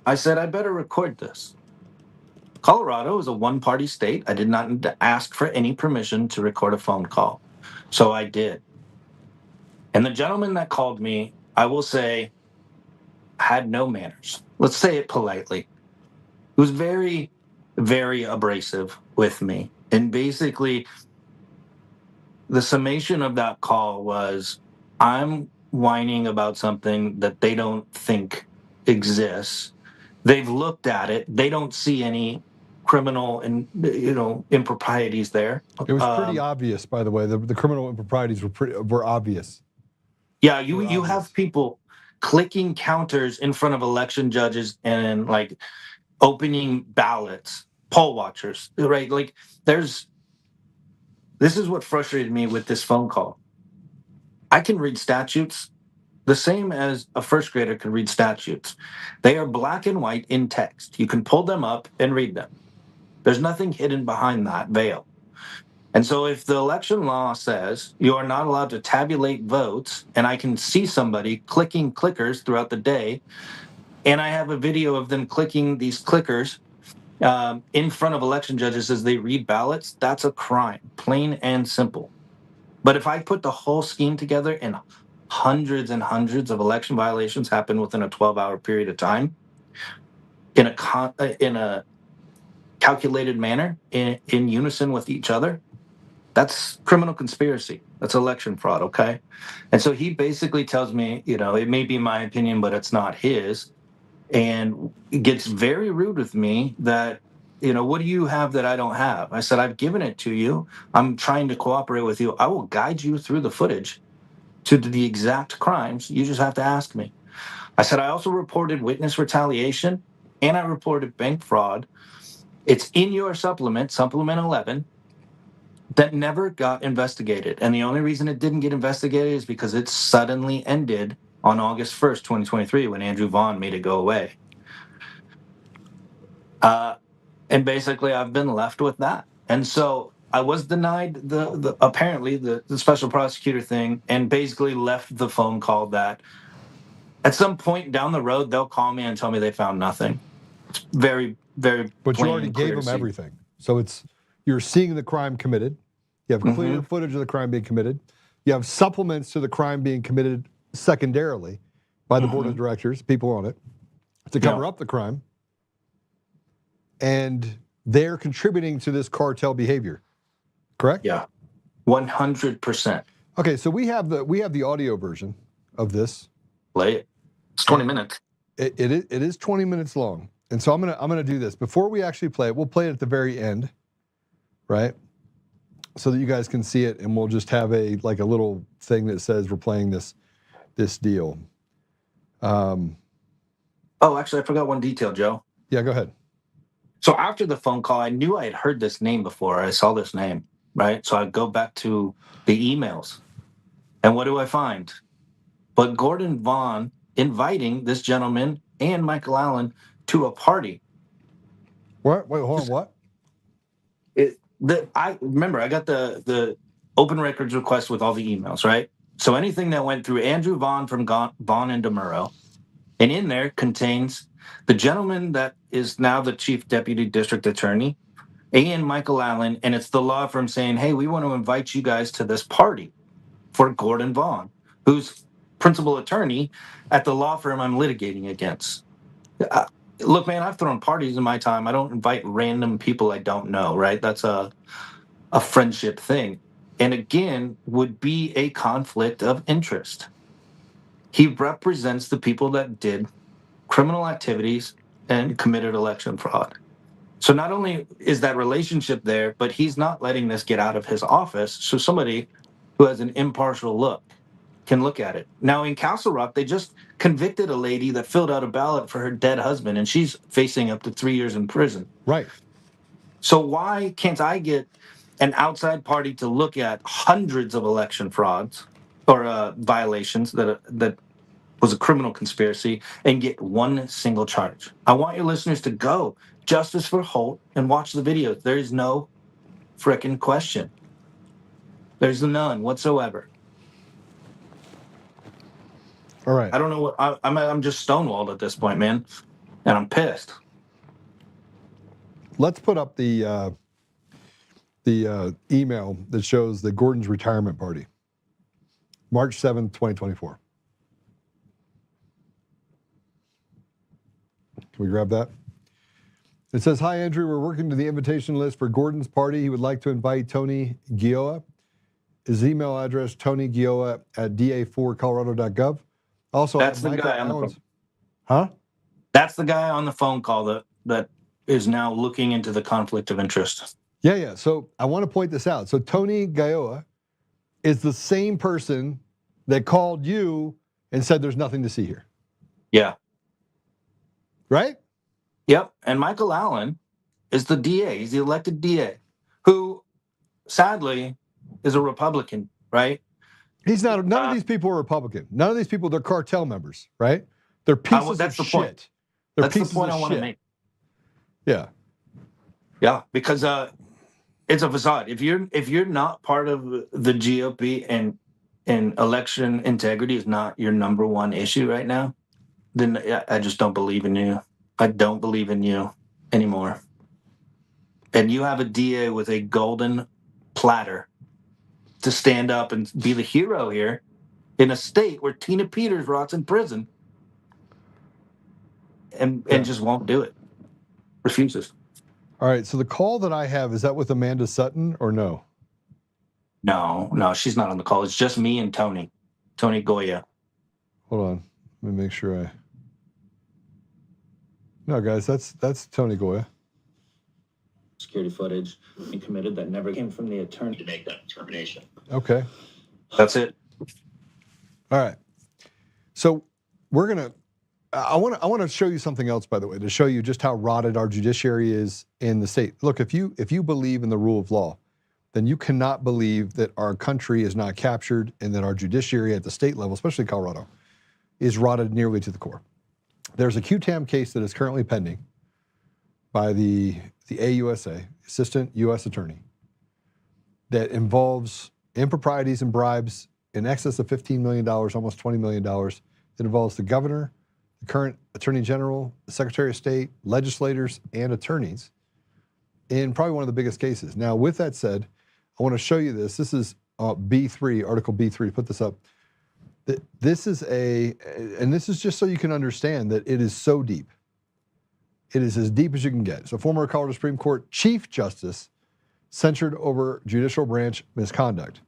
I said, I better record this. Colorado is a one-party state. I did not need to ask for any permission to record a phone call. So I did. And the gentleman that called me, I will say, had no manners. Let's say it politely. He was very, very abrasive with me. And basically, the summation of that call was, I'm whining about something that they don't think exists. They've looked at it. They don't see any criminal and improprieties there. It was pretty obvious, by the way. The criminal improprieties were obvious. Yeah, you have people clicking counters in front of election judges and like opening ballots, poll watchers, right? Like this is what frustrated me with this phone call. I can read statutes the same as a first grader can read statutes. They are black and white in text. You can pull them up and read them. There's nothing hidden behind that veil. And so if the election law says you are not allowed to tabulate votes, and I can see somebody clicking clickers throughout the day, and I have a video of them clicking these clickers in front of election judges as they read ballots, that's a crime, plain and simple. But if I put the whole scheme together and hundreds and hundreds of election violations happen within a 12-hour period of time in a calculated manner, in unison with each other, that's criminal conspiracy. That's election fraud, okay? And so he basically tells me, it may be my opinion, but it's not his. And gets very rude with me that, what do you have that I don't have? I said, I've given it to you. I'm trying to cooperate with you. I will guide you through the footage to the exact crimes. You just have to ask me. I said, I also reported witness retaliation and I reported bank fraud. It's in your supplement 11, that never got investigated. And the only reason it didn't get investigated is because it suddenly ended on August 1st, 2023, when Andrew Vaughn made it go away. And basically, I've been left with that. And so I was denied apparently the special prosecutor thing, and basically left the phone call that at some point down the road, they'll call me and tell me they found nothing. It's very, very But you plain already and gave clear them to see. everything. So you're seeing the crime committed. You have clear footage of the crime being committed. You have supplements to the crime being committed secondarily by the board of directors, people on it, to cover up the crime. And they're contributing to this cartel behavior, correct? Yeah, 100%. Okay, so we have the audio version of this. Play it. It's 20 minutes. It is 20 minutes long, and so I'm gonna do this before we actually play it. We'll play it at the very end, right? So that you guys can see it, and we'll just have a little thing that says we're playing this deal. Oh, actually, I forgot one detail, Joe. Yeah, go ahead. So after the phone call, I knew I had heard this name before. I saw this name, right? So I go back to the emails. And what do I find? But Gordon Vaughn inviting this gentleman and Michael Allen to a party. What? Wait, hold on, what? I remember I got the open records request with all the emails, right? So anything that went through Andrew Vaughn from Vaughn and DeMuro, and in there contains the gentleman that is now the chief deputy district attorney, and Michael Allen, and it's the law firm saying, hey, we want to invite you guys to this party for Gordon Vaughn, who's principal attorney at the law firm I'm litigating against. Look, man, I've thrown parties in my time. I don't invite random people I don't know, right? That's a friendship thing. And again, would be a conflict of interest. He represents the people that did criminal activities and committed election fraud. So not only is that relationship there, but he's not letting this get out of his office. So somebody who has an impartial look can look at it. Now in Castle Rock, they just convicted a lady that filled out a ballot for her dead husband, and she's facing up to 3 years in prison. Right. So why can't I get an outside party to look at hundreds of election frauds or violations that was a criminal conspiracy and get one single charge? I want your listeners to go Justice for Holt and watch the videos. There is no frickin' question. There's none whatsoever. All right. I don't know what I'm just stonewalled at this point, man, and I'm pissed. Let's put up the email that shows the Gordon's retirement party, March 7th, 2024. Can we grab that? It says, "Hi, Andrew. We're working to the invitation list for Gordon's party. He would like to invite Tony Gioia. His email address, tonygioia@da4colorado.gov. Also, That's the Michael guy on the Allen's- phone. Huh? That's the guy on the phone call that is now looking into the conflict of interest. Yeah. So I want to point this out. So Tony Gioia is the same person that called you and said there's nothing to see here. Yeah. Right? Yep. And Michael Allen is the DA. He's the elected DA, who sadly is a Republican, right? He's not. None of these people are Republican. None of these people, they're cartel members, right? They're pieces that's of the shit. point. They're That's the pieces point of I want to shit. make. Yeah. Yeah, because it's a facade. If you're not part of the GOP and election integrity is not your number one issue right now, then I just don't believe in you. I don't believe in you anymore. And you have a DA with a golden platter to stand up and be the hero here in a state where Tina Peters rots in prison and just won't do it. Refuses. All right. So the call that I have, is that with Amanda Sutton or no? No, she's not on the call. It's just me and Tony Goya. Hold on. Let me make sure No, guys, that's Tony Goya. Security footage and committed that never came from the attorney to make that determination. Okay. That's it. All right. So we're gonna. I want to show you something else, by the way, to show you just how rotted our judiciary is in the state. Look, if you believe in the rule of law, then you cannot believe that our country is not captured and that our judiciary at the state level, especially Colorado, is rotted nearly to the core. There's a QTAM case that is currently pending by the AUSA, Assistant U.S. Attorney, that involves improprieties and bribes in excess of $15 million, almost $20 million. It involves the governor, the current Attorney General, the Secretary of State, legislators, and attorneys in probably one of the biggest cases. Now, with that said, I want to show you this. This is B3, Article B3, put this up. This is and this is just so you can understand that it is so deep. It is as deep as you can get. So former Colorado Supreme Court Chief Justice censured over judicial branch misconduct.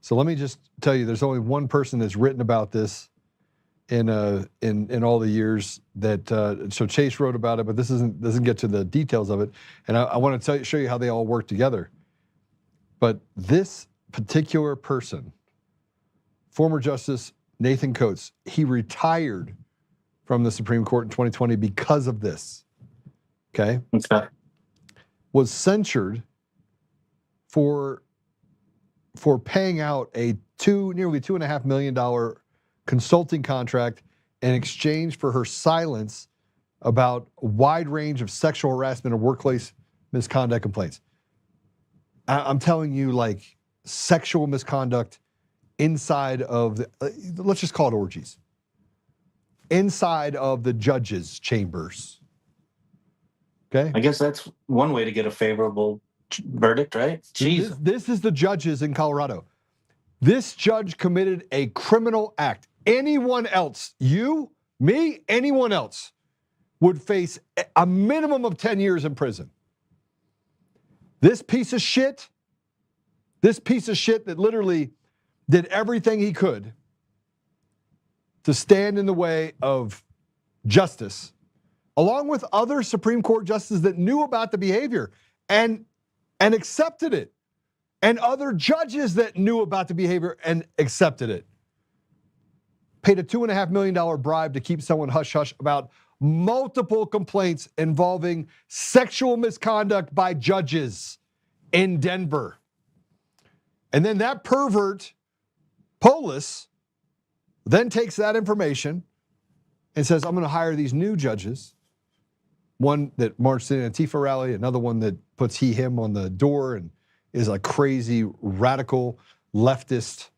So let me just tell you, there's only one person that's written about this in all the years that, so Chase wrote about it, but this doesn't get to the details of it. And I want to show you how they all work together. But this particular person, former Justice Nathan Coates, he retired from the Supreme Court in 2020 because of this, okay? Was censured for paying out a nearly $2.5 million consulting contract in exchange for her silence about a wide range of sexual harassment and workplace misconduct complaints. I'm telling you, like, sexual misconduct inside of let's just call it orgies. Inside of the judges' chambers. Okay? I guess that's one way to get a favorable verdict, right? Jeez. This is the judges in Colorado. This judge committed a criminal act. Anyone else, you, me, anyone else, would face a minimum of 10 years in prison. This piece of shit that literally did everything he could to stand in the way of justice, along with other Supreme Court justices that knew about the behavior and accepted it, and other judges that knew about the behavior and accepted it. paid a $2.5 million bribe to keep someone hush-hush about multiple complaints involving sexual misconduct by judges in Denver. And then that pervert, Polis, then takes that information and says, I'm going to hire these new judges. One that marched in an Antifa rally, another one that puts he, him on the door and is a crazy, radical, leftist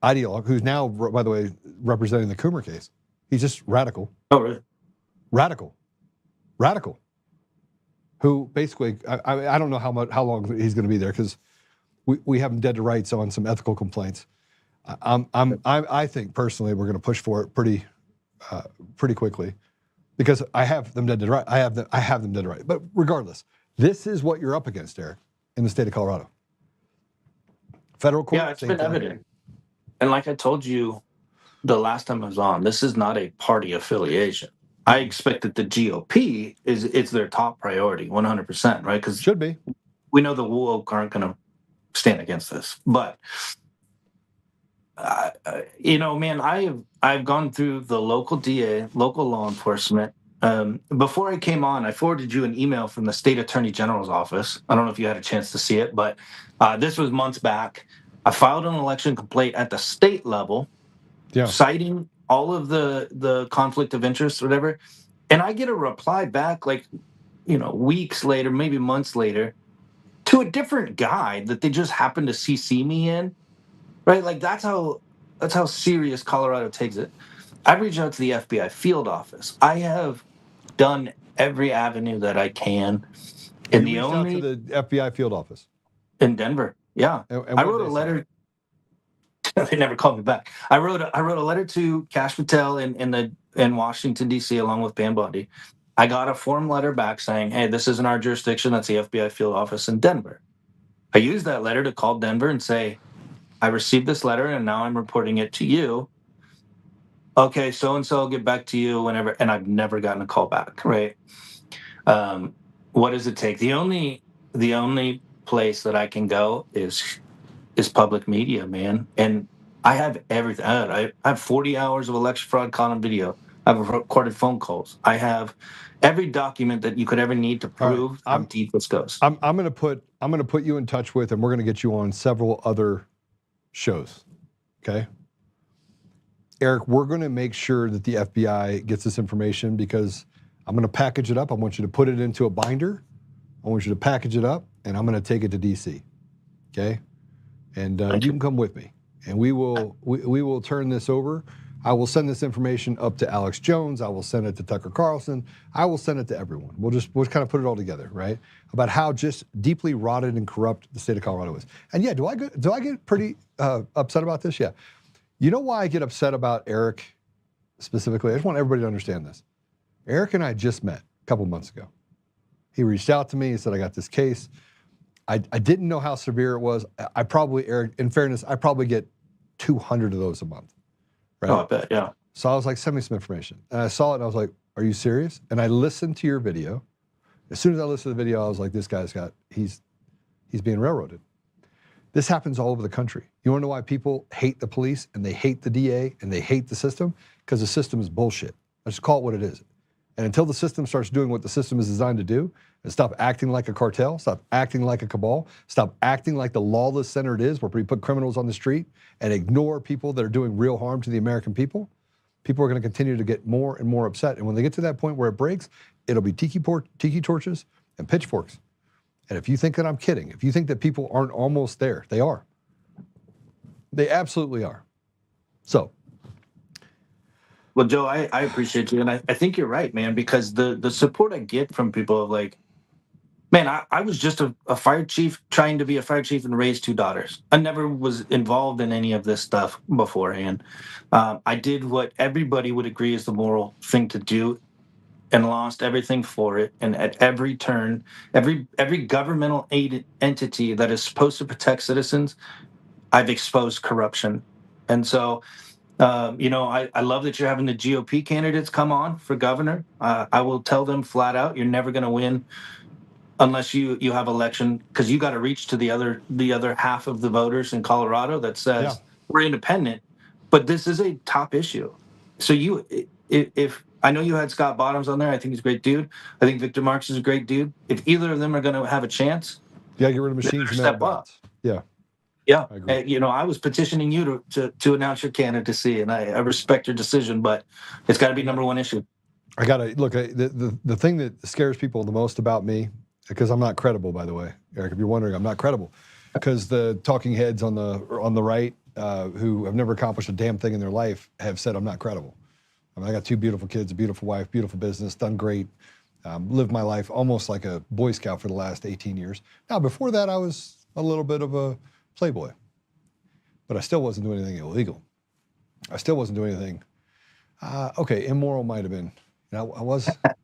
ideologue who's now, by the way, representing the Coomer case. He's just radical. Oh, really? Radical. Who basically, I don't know how long he's going to be there because we have him dead to rights on some ethical complaints. I think personally we're going to push for it pretty quickly because I have them dead to right. I have them dead to right. But regardless, this is what you're up against, Eric, in the state of Colorado. Federal court. Yeah, it's been evident. And like I told you the last time I was on, this is not a party affiliation. I expect that the GOP it's their top priority, 100%, right? Because should be. We know the woke aren't going to stand against this, but man, I've gone through the local DA, local law enforcement. Before I came on, I forwarded you an email from the state attorney general's office. I don't know if you had a chance to see it, but this was months back. I filed an election complaint at the state level, citing all of the conflict of interest or whatever. And I get a reply back weeks later, maybe months later, to a different guy that they just happened to CC me in, right? Like that's how serious Colorado takes it. I've reached out to the FBI field office. I have done every avenue that I can. And you reached out to the FBI field office in Denver. Yeah. And I wrote a letter. They never called me back. I wrote a letter to Kash Patel in Washington, D.C., along with Pam Bondi. I got a form letter back saying, hey, this isn't our jurisdiction. That's the FBI field office in Denver. I used that letter to call Denver and say, I received this letter and now I'm reporting it to you. Okay, so-and-so will get back to you whenever. And I've never gotten a call back, right? What does it take? The only place that I can go is public media, man. And I have everything. I have 40 hours of election fraud column video. I've recorded phone calls. I have every document that you could ever need to prove how deep this goes. I'm going to put you in touch with, and we're going to get you on several other shows. Okay, Eric, we're going to make sure that the FBI gets this information because I'm going to package it up. I want you to put it into a binder. I want you to package it up, and I'm going to take it to DC. Okay, and you can come with me, and we will turn this over. I will send this information up to Alex Jones. I will send it to Tucker Carlson. I will send it to everyone. We'll kind of put it all together, right? About how just deeply rotted and corrupt the state of Colorado is. And yeah, do I get pretty upset about this? Yeah. You know why I get upset about Eric specifically? I just want everybody to understand this. Eric and I just met a couple months ago. He reached out to me. He said, I got this case. I didn't know how severe it was. Eric, in fairness, I probably get 200 of those a month. Right? Oh, I bet, yeah. So I was like, send me some information. And I saw it and I was like, are you serious? And I listened to your video. As soon as I listened to the video, I was like, this guy's he's being railroaded. This happens all over the country. You wanna know why people hate the police and they hate the DA and they hate the system? Because the system is bullshit. Let's call it what it is. And until the system starts doing what the system is designed to do and stop acting like a cartel, stop acting like a cabal, stop acting like the lawless center it is where we put criminals on the street and ignore people that are doing real harm to the American people, people are going to continue to get more and more upset. And when they get to that point where it breaks, it'll be tiki torches and pitchforks. And if you think that I'm kidding, if you think that people aren't almost there, they are. They absolutely are. So. Well, Joe, I appreciate you. And I think you're right, man, because the support I get from people of like, man, I was just a fire chief trying to be a fire chief and raise 2 daughters. I never was involved in any of this stuff beforehand. I did what everybody would agree is the moral thing to do and lost everything for it. And at every turn, every governmental aid entity that is supposed to protect citizens, I've exposed corruption. And so, I love that you're having the GOP candidates come on for governor. I will tell them flat out, you're never going to win unless you have election, because you got to reach to the other half of the voters in Colorado that says we're independent, but this is a top issue. So if I know you had Scott Bottoms on there, I think he's a great dude. I think Victor Marx is a great dude. If either of them are going to have a chance, Yeah, get rid of machines and step up. Yeah. Yeah, I agree. you know, I was petitioning you to announce your candidacy, and I respect your decision, but it's got to be number one issue. I gotta look. The thing that scares people the most about me, because I'm not credible, by the way, Eric. If you're wondering, I'm not credible, because the talking heads on the right, who have never accomplished a damn thing in their life, have said I'm not credible. I mean, I got 2 beautiful kids, a beautiful wife, beautiful business, done great, lived my life almost like a Boy Scout for the last 18 years. Now, before that, I was a little bit of a playboy, but I still wasn't doing anything illegal. I still wasn't doing anything. Okay, immoral might have been. You know, I was a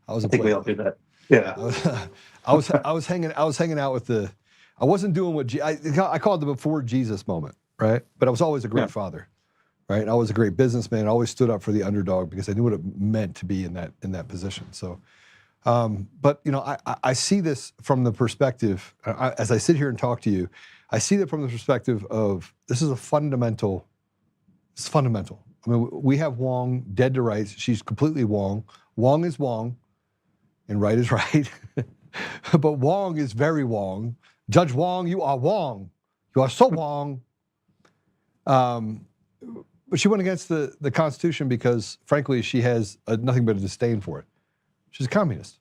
I think playboy. we all do that. Yeah. I was hanging out with the. I wasn't doing what I called the before Jesus moment, right? But I was always a great father, right? And I was a great businessman. I always stood up for the underdog because I knew what it meant to be in that position. So, but you know, I see this from the perspective as I sit here and talk to you. I see that from the perspective of this is a fundamental. It's fundamental. I mean, we have Wong dead to rights. She's completely Wong. Wong is Wong, and right is right. But Wong is very Wong. Judge Wong, you are Wong. You are so Wong. But she went against the Constitution because, frankly, she has nothing but a disdain for it. She's a communist.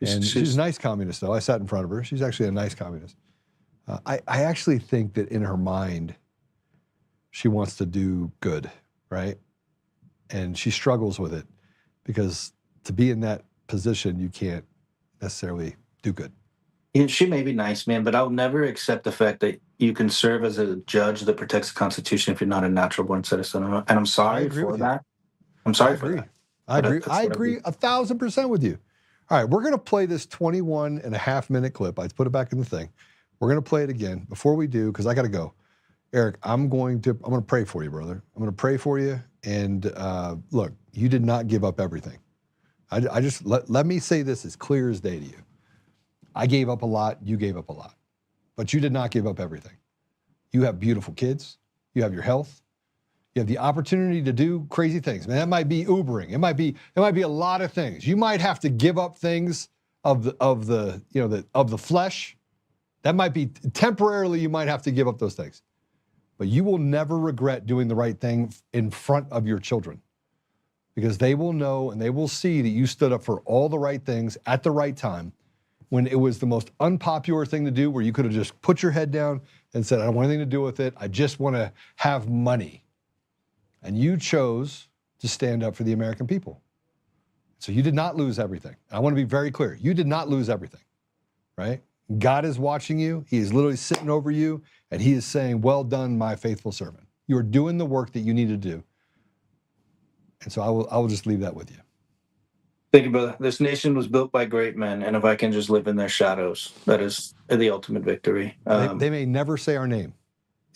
And she's a nice communist, though. I sat in front of her. She's actually a nice communist. I actually think that in her mind, she wants to do good, right? And she struggles with it because to be in that position, you can't necessarily do good. Yeah, she may be nice, man, but I'll never accept the fact that you can serve as a judge that protects the Constitution if you're not a natural born citizen. And I'm sorry for that. I'm sorry for that. I agree 1,000% with you. All right, we're going to play this 21.5-minute clip. I put it back in the thing. We're going to play it again. Before we do, because I got to go, Eric, I'm going to pray for you, brother. I'm going to pray for you. And look, you did not give up everything. I just let me say this as clear as day to you. I gave up a lot. You gave up a lot, but you did not give up everything. You have beautiful kids. You have your health. You have the opportunity to do crazy things. Man, that might be Ubering. It might be a lot of things. You might have to give up things of the flesh. That might be temporarily. You might have to give up those things, but you will never regret doing the right thing in front of your children, because they will know and they will see that you stood up for all the right things at the right time, when it was the most unpopular thing to do, where you could have just put your head down and said, I don't want anything to do with it. I just want to have money. And you chose to stand up for the American people. So you did not lose everything. I want to be very clear. You did not lose everything, right? God is watching you. He is literally sitting over you, and he is saying, well done, my faithful servant. You are doing the work that you need to do. And so I will just leave that with you. Thank you, brother. This nation was built by great men, and if I can just live in their shadows, that is the ultimate victory. They may never say our name.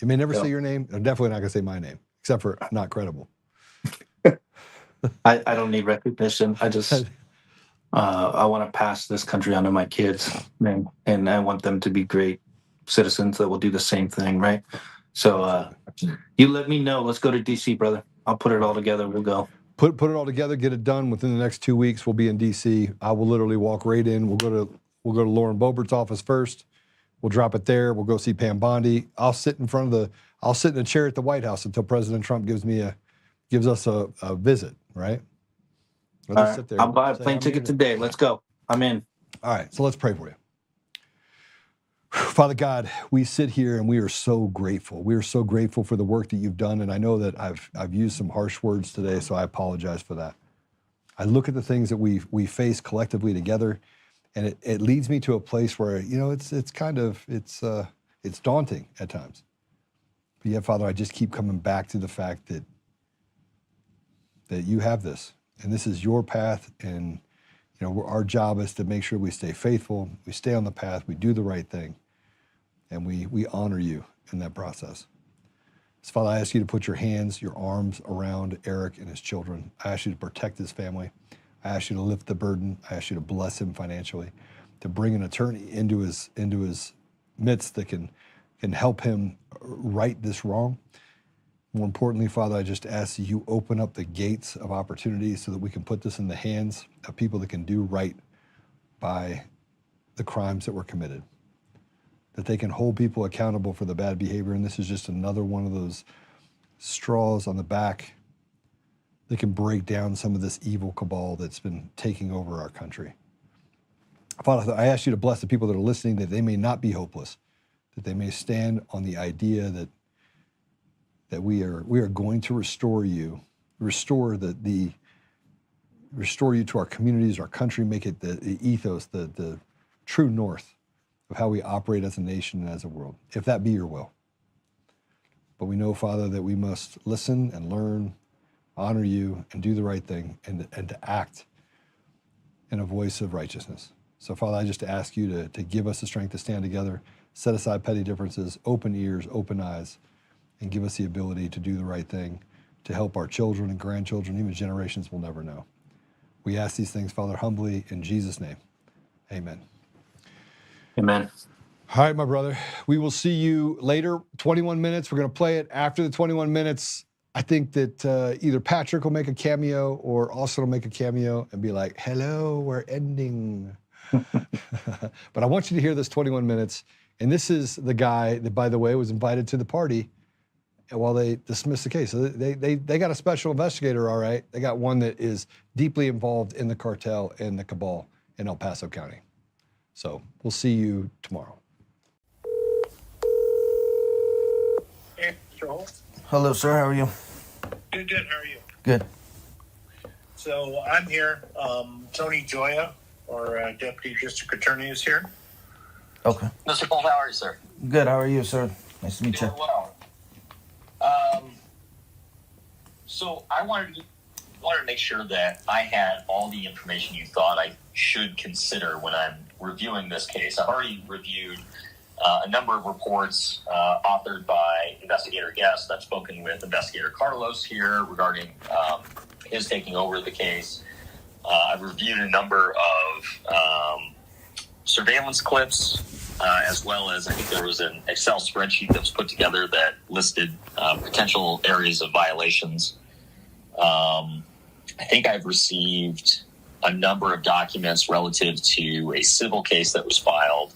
They may never say your name. They're definitely not going to say my name, except for not credible. I don't need recognition. I just I want to pass this country on to my kids, and I want them to be great citizens that will do the same thing, right? So you let me know. Let's go to D.C., brother. I'll put it all together. We'll go. Put it all together, get it done within the next 2 weeks. We'll be in D.C. I will literally walk right in. We'll go to Lauren Boebert's office first. We'll drop it there. We'll go see Pam Bondi. I'll sit in a chair at the White House until President Trump gives us a visit, right? Sit there. I'll buy a plane ticket today. Let's go. I'm in. All right, so let's pray for you. Father God, we sit here and we are so grateful. We are so grateful for the work that you've done. And I know that I've used some harsh words today, so I apologize for that. I look at the things that we face collectively together, and it leads me to a place where, it's daunting at times. But yet, Father, I just keep coming back to the fact that you have this, and this is your path, and our job is to make sure we stay faithful, we stay on the path, we do the right thing, and we honor you in that process. So, Father, I ask you to put your hands, your arms around Erik and his children. I ask you to protect his family. I ask you to lift the burden. I ask you to bless him financially, to bring an attorney into his midst that can help him right this wrong. More importantly, Father, I just ask that you open up the gates of opportunity so that we can put this in the hands of people that can do right by the crimes that were committed, that they can hold people accountable for the bad behavior. And this is just another one of those straws on the back that can break down some of this evil cabal that's been taking over our country. Father, I ask you to bless the people that are listening, that they may not be hopeless, that they may stand on the idea that we are going to restore you, restore restore you to our communities, our country, make it the ethos, the true north of how we operate as a nation and as a world, if that be your will. But we know, Father, that we must listen and learn, honor you, and do the right thing, and to act in a voice of righteousness. So, Father, I just ask you to give us the strength to stand together, set aside petty differences, open ears, open eyes, and give us the ability to do the right thing, to help our children and grandchildren, even generations we'll never know. We ask these things, Father, humbly in Jesus' name. Amen. Amen. All right, my brother. We will see you later. 21 minutes. We're going to play it after the 21 minutes. I think that either Patrick will make a cameo or Austin will make a cameo and be like, hello, we're ending. But I want you to hear this 21 minutes. And this is the guy that, by the way, was invited to the party while they dismissed the case. So they got a special investigator, all right. They got one that is deeply involved in the cartel and the cabal in El Paso County. So we'll see you tomorrow. Hey, Mr. Holt. Hello, sir. How are you? Good. How are you? Good. So I'm here. Tony Joya, our Deputy District Attorney, is here. Okay. Mr. Holt, how are you, sir? Good. How are you, sir? Nice to meet Doing you. well. So I wanted to make sure that I had all the information you thought I should consider when I'm reviewing this case. I've already reviewed a number of reports authored by investigator guests. I've spoken with Investigator Carlos here regarding his taking over the case. I've reviewed a number of surveillance clips, as well as I think there was an Excel spreadsheet that was put together that listed potential areas of violations. I think I've received a number of documents relative to a civil case that was filed.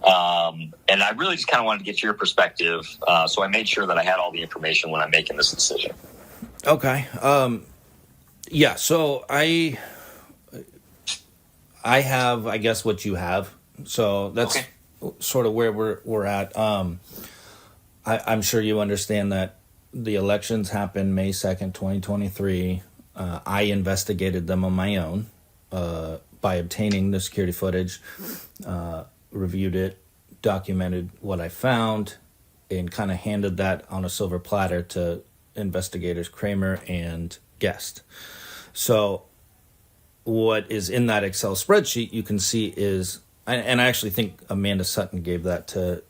And I really just kind of wanted to get your perspective. So I made sure that I had all the information when I'm making this decision. Okay. Yeah, so I have, I guess, what you have. So that's sort of where we're at. I'm sure you understand that the elections happened May 2nd, 2023. I investigated them on my own by obtaining the security footage, reviewed it, documented what I found, and kind of handed that on a silver platter to investigators Kramer and Guest. So what is in that Excel spreadsheet you can see is, and I actually think Amanda Sutton gave that to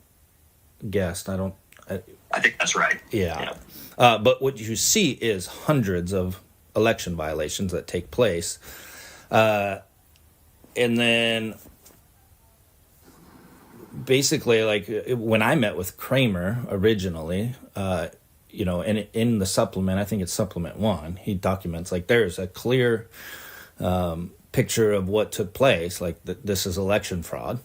Guest. I think that's right. Yeah. But what you see is hundreds of election violations that take place. And then basically, like when I met with Kramer originally, and in the supplement, I think it's supplement 1, he documents like there's a clear picture of what took place, like this is election fraud.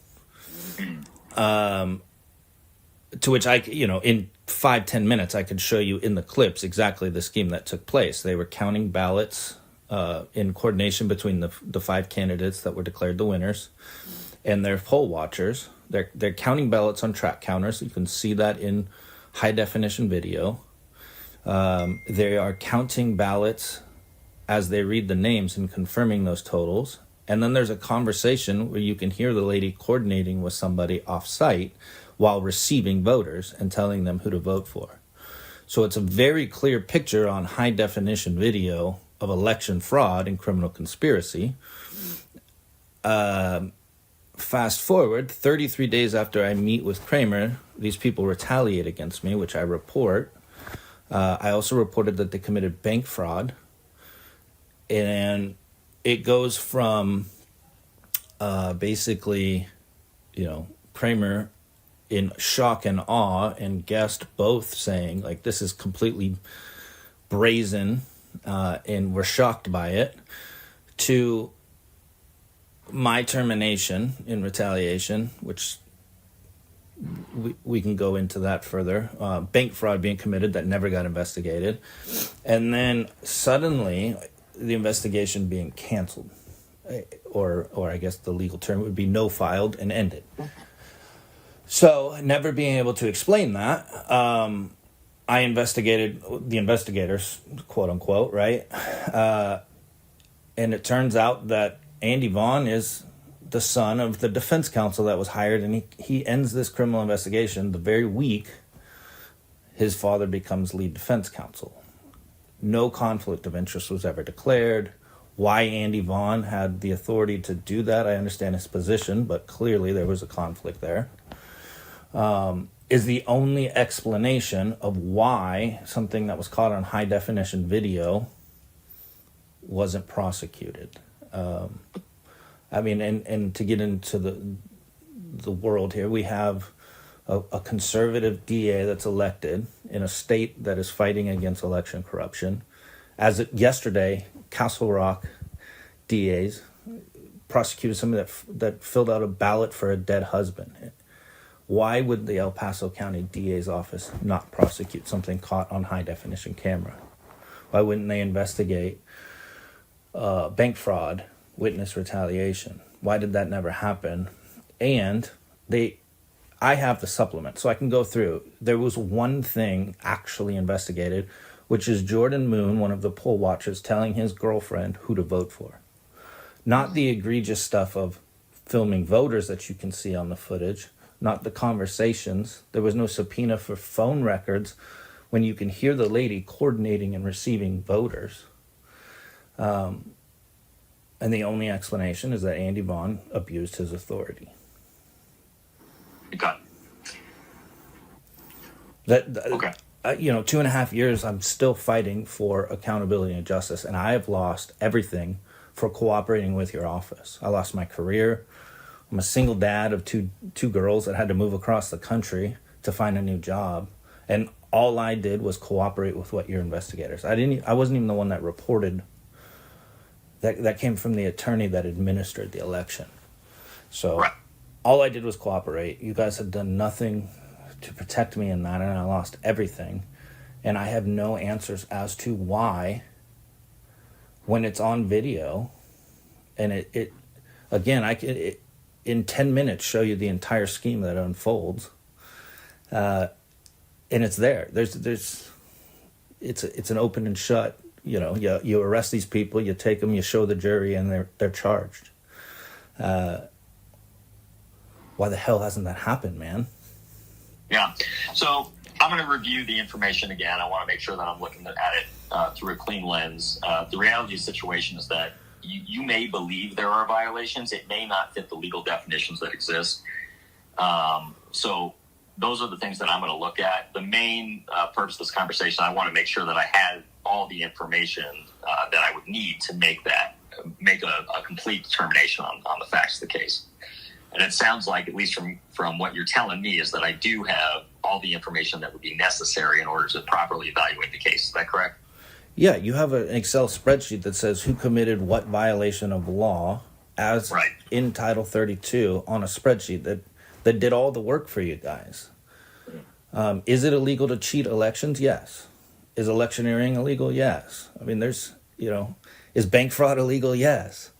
To which I, in 5-10 minutes, I could show you in the clips exactly the scheme that took place. They were counting ballots in coordination between the 5 candidates that were declared the winners and their poll watchers. They're counting ballots on track counters. You can see that in high definition video. They are counting ballots as they read the names and confirming those totals. And then there's a conversation where you can hear the lady coordinating with somebody off-site while receiving voters and telling them who to vote for. So it's a very clear picture on high definition video of election fraud and criminal conspiracy. Fast forward, 33 days after I meet with Kramer, these people retaliate against me, which I report. I also reported that they committed bank fraud. And it goes from basically, Kramer in shock and awe, and guest both saying, like, this is completely brazen, and we're shocked by it, to my termination in retaliation, which we can go into that further, bank fraud being committed that never got investigated, and then suddenly the investigation being canceled, or I guess the legal term would be no-filed and ended. So never being able to explain that, I investigated the investigators, quote unquote, right? And it turns out that Andy Vaughn is the son of the defense counsel that was hired, and he ends this criminal investigation the very week his father becomes lead defense counsel. No conflict of interest was ever declared. Why Andy Vaughn had the authority to do that, I understand his position, but clearly there was a conflict there. Is the only explanation of why something that was caught on high definition video wasn't prosecuted. I mean, and to get into the world here, we have a conservative DA that's elected in a state that is fighting against election corruption. Yesterday, Castle Rock DAs prosecuted somebody that filled out a ballot for a dead husband. Why would the El Paso County DA's office not prosecute something caught on high definition camera? Why wouldn't they investigate bank fraud, witness retaliation? Why did that never happen? And I have the supplement, so I can go through. There was one thing actually investigated, which is Jordan Moon, one of the poll watchers, telling his girlfriend who to vote for. Not the egregious stuff of filming voters that you can see on the footage, not the conversations. There was no subpoena for phone records when you can hear the lady coordinating and receiving voters. And the only explanation is that Andy Vaughn abused his authority. Okay. Okay. 2.5 years, I'm still fighting for accountability and justice, and I have lost everything for cooperating with your office. I lost my career. I'm a single dad of two girls that had to move across the country to find a new job, and all I did was cooperate with what your investigators. I wasn't even the one that reported. That came from the attorney that administered the election. So all I did was cooperate. You guys have done nothing to protect me in that, and I lost everything. And I have no answers as to why, when it's on video, and it again, I can in 10 minutes show you the entire scheme that unfolds, and it's there. It's an open and shut. You arrest these people, you take them, you show the jury, and they're charged. Why the hell hasn't that happened, man? Yeah. So I'm going to review the information again. I want to make sure that I'm looking at it through a clean lens. The reality of the situation is that you may believe there are violations. It may not fit the legal definitions that exist. So those are the things that I'm going to look at. The main purpose of this conversation, I want to make sure that I had all the information that I would need to make a complete determination on the facts of the case. And it sounds like, at least from what you're telling me, is that I do have all the information that would be necessary in order to properly evaluate the case. Is that correct? Yeah, you have an Excel spreadsheet that says who committed what violation of law as in Title 32 on a spreadsheet that did all the work for you guys. Is it illegal to cheat elections? Yes. Is electioneering illegal? Yes. I mean, is bank fraud illegal? Yes.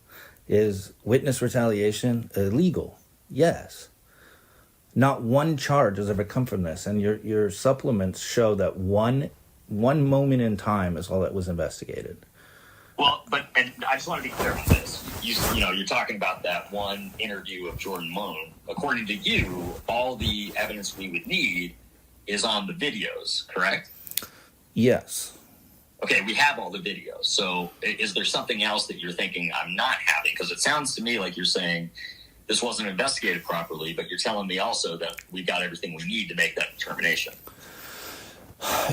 Is witness retaliation illegal? Yes. Not one charge has ever come from this, and your supplements show that one moment in time is all that was investigated. Well, and I just want to be clear on this. You're talking about that one interview of Jordan Moon. According to you, all the evidence we would need is on the videos, correct? Yes. Okay, we have all the videos. So is there something else that you're thinking I'm not having? Because it sounds to me like you're saying this wasn't investigated properly, but you're telling me also that we've got everything we need to make that determination.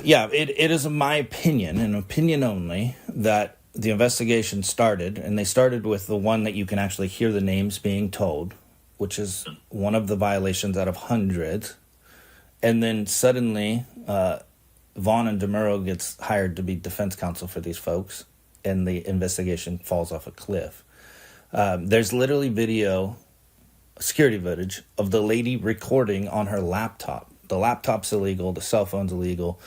Yeah, it is my opinion, an opinion only, that the investigation started, and they started with the one that you can actually hear the names being told, which is one of the violations out of hundreds, And then suddenly, Vaughn and DeMuro gets hired to be defense counsel for these folks, and the investigation falls off a cliff. There's literally video, security footage, of the lady recording on her laptop. The laptop's illegal, the cell phone's illegal,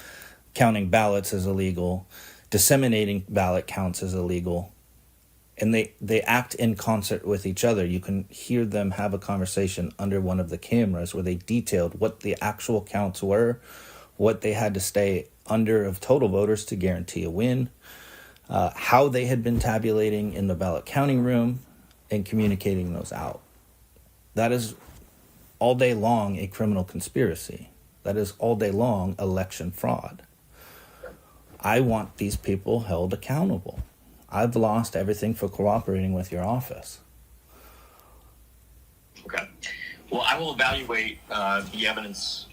counting ballots is illegal, disseminating ballot counts is illegal. And they act in concert with each other. You can hear them have a conversation under one of the cameras where they detailed what the actual counts were, what they had to stay under of total voters to guarantee a win, how they had been tabulating in the ballot counting room, and communicating those out. That is all day long a criminal conspiracy. That is all day long election fraud. I want these people held accountable. I've lost everything for cooperating with your office. Okay. Well, I will evaluate the evidence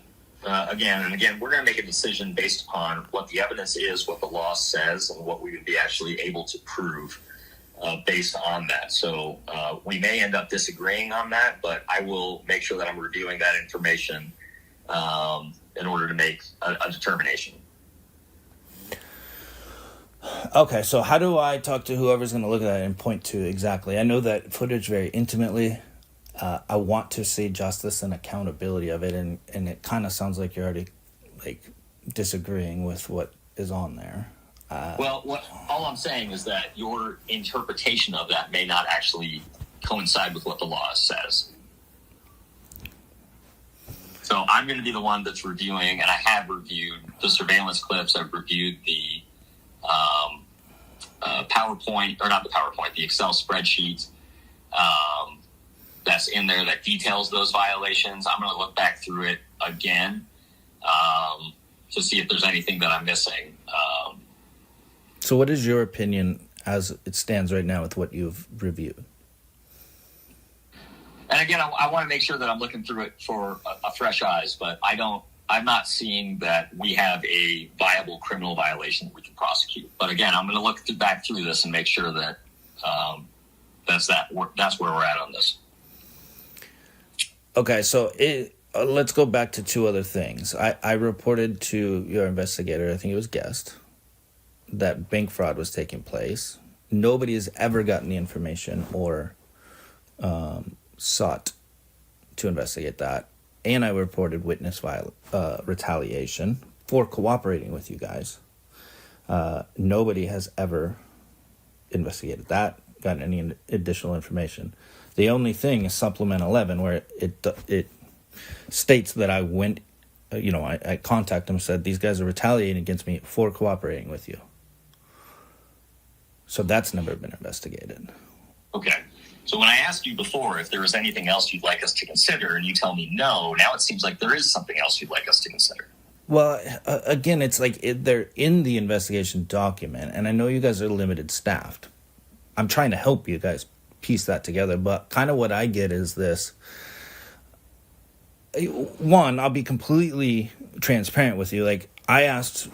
again and again. We're going to make a decision based upon what the evidence is, what the law says, and what we would be actually able to prove based on that. So we may end up disagreeing on that, but I will make sure that I'm reviewing that information in order to make a determination. Okay, so how do I talk to whoever's going to look at that and point to exactly? I know that footage very intimately. I want to see justice and accountability of it, and it kind of sounds like you're already disagreeing with what is on there. All I'm saying is that your interpretation of that may not actually coincide with what the law says. So I'm going to be the one that's reviewing, and I have reviewed the surveillance clips. I've reviewed the PowerPoint, or not the PowerPoint, the Excel spreadsheet that's in there that details those violations. I'm going to look back through it again to see if there's anything that I'm missing. So what is your opinion as it stands right now with what you've reviewed? And again, I want to make sure that I'm looking through it for a fresh eyes, but I'm not seeing that we have a viable criminal violation that we can prosecute. But again, I'm going to look back through this and make sure that that's where we're at on this. Okay, so let's go back to two other things. I reported to your investigator, I think it was Guest, that bank fraud was taking place. Nobody has ever gotten the information or sought to investigate that. And I reported witness retaliation for cooperating with you guys. Nobody has ever investigated that, gotten any additional information. The only thing is Supplement 11, where it states that I went, I contacted them and said, these guys are retaliating against me for cooperating with you. So that's never been investigated. Okay. So when I asked you before if there was anything else you'd like us to consider, and you tell me no, now it seems like there is something else you'd like us to consider. Well, again, it's like they're in the investigation document, and I know you guys are limited staffed. I'm trying to help you guys piece that together, but kind of what I get is this. One, I'll be completely transparent with you. Like, I asked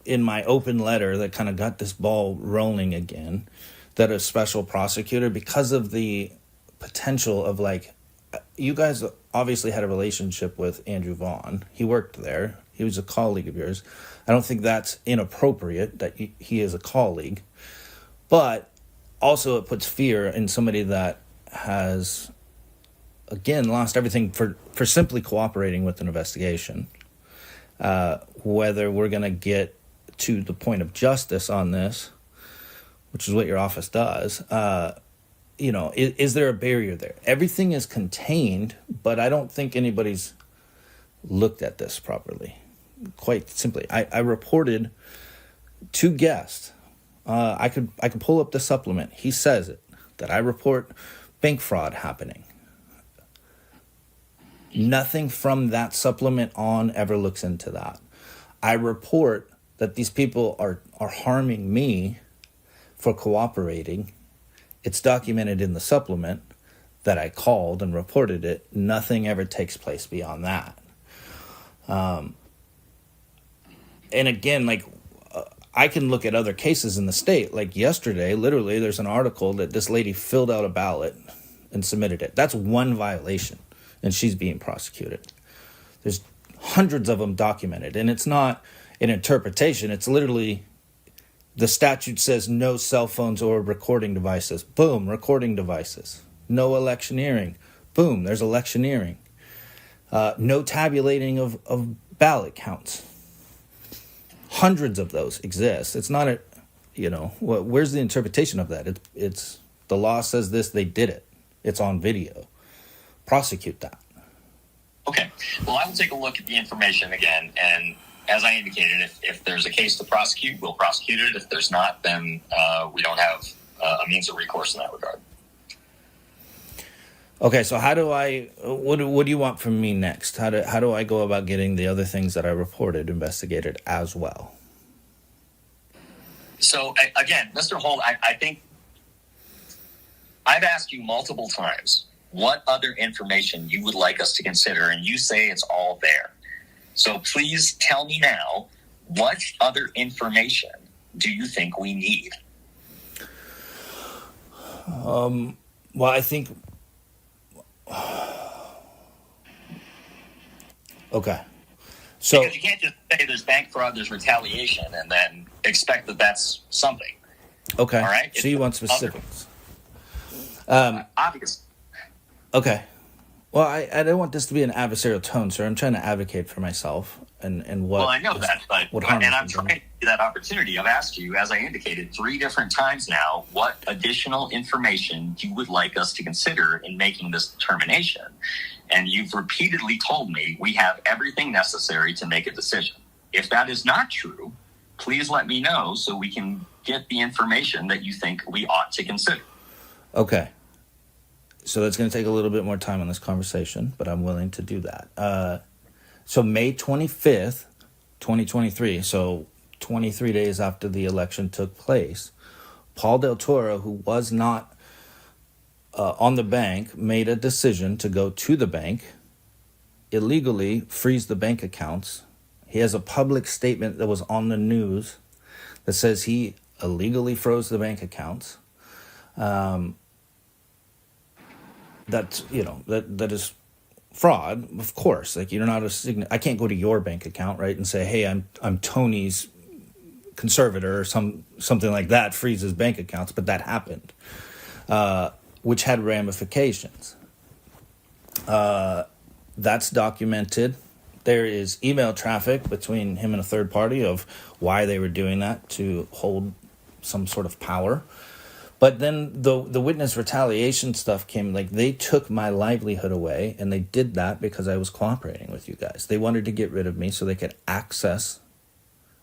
in my open letter that kind of got this ball rolling again, that a special prosecutor, because of the potential of, like, you guys obviously had a relationship with Andrew Vaughn. He worked there. He was a colleague of yours. I don't think that's inappropriate that he is a colleague. But also it puts fear in somebody that has, again, lost everything for simply cooperating with an investigation. Whether we're going to get to the point of justice on this, which is what your office does, is there a barrier there? Everything is contained, but I don't think anybody's looked at this properly. Quite simply, I reported to Guest. I could pull up the supplement. He says it, that I report bank fraud happening. Nothing from that supplement on ever looks into that. I report that these people are harming me for cooperating. It's documented in the supplement that I called and reported it. Nothing ever takes place beyond that. And again, I can look at other cases in the state. Like yesterday, literally, there's an article that this lady filled out a ballot and submitted it. That's one violation, and she's being prosecuted. There's hundreds of them documented. And it's not an interpretation. It's literally the statute says no cell phones or recording devices. Boom, recording devices. No electioneering. Boom, there's electioneering. No tabulating of ballot counts. Hundreds of those exist. It's not a, where's the interpretation of that? It's the law says this, they did it. It's on video. Prosecute that. Okay. Well, I will take a look at the information again, and as I indicated, if there's a case to prosecute, we'll prosecute it. If there's not, then we don't have a means of recourse in that regard. Okay, so how do what do you want from me next? How do I go about getting the other things that I reported investigated as well? So again, Mr. Holt, I think I've asked you multiple times what other information you would like us to consider, and you say it's all there. So please tell me now, what other information do you think we need? Well, I think... Okay. So because you can't just say there's bank fraud, there's retaliation, and then expect that that's something. Okay. All right? So you want specifics. Obvious. Okay. Well, I don't want this to be an adversarial tone, sir. I'm trying to advocate for myself and what... Well, I know that, and I'm trying to give you that opportunity. I've asked you, as I indicated, 3 different times now, what additional information you would like us to consider in making this determination. And you've repeatedly told me we have everything necessary to make a decision. If that is not true, please let me know so we can get the information that you think we ought to consider. Okay. So that's going to take a little bit more time on this conversation, but I'm willing to do that. So May 25th, 2023, so 23 days after the election took place, Paul Del Toro, who was not on the bank, made a decision to go to the bank, illegally freeze the bank accounts. He has a public statement that was on the news that says he illegally froze the bank accounts. That's, that is fraud, of course. Like, you're not I can't go to your bank account, right, and say, hey, I'm Tony's conservator or something like that, freeze his bank accounts, but that happened, which had ramifications. That's documented. There is email traffic between him and a third party of why they were doing that to hold some sort of power. But then the witness retaliation stuff came, like, they took my livelihood away, and they did that because I was cooperating with you guys. They wanted to get rid of me so they could access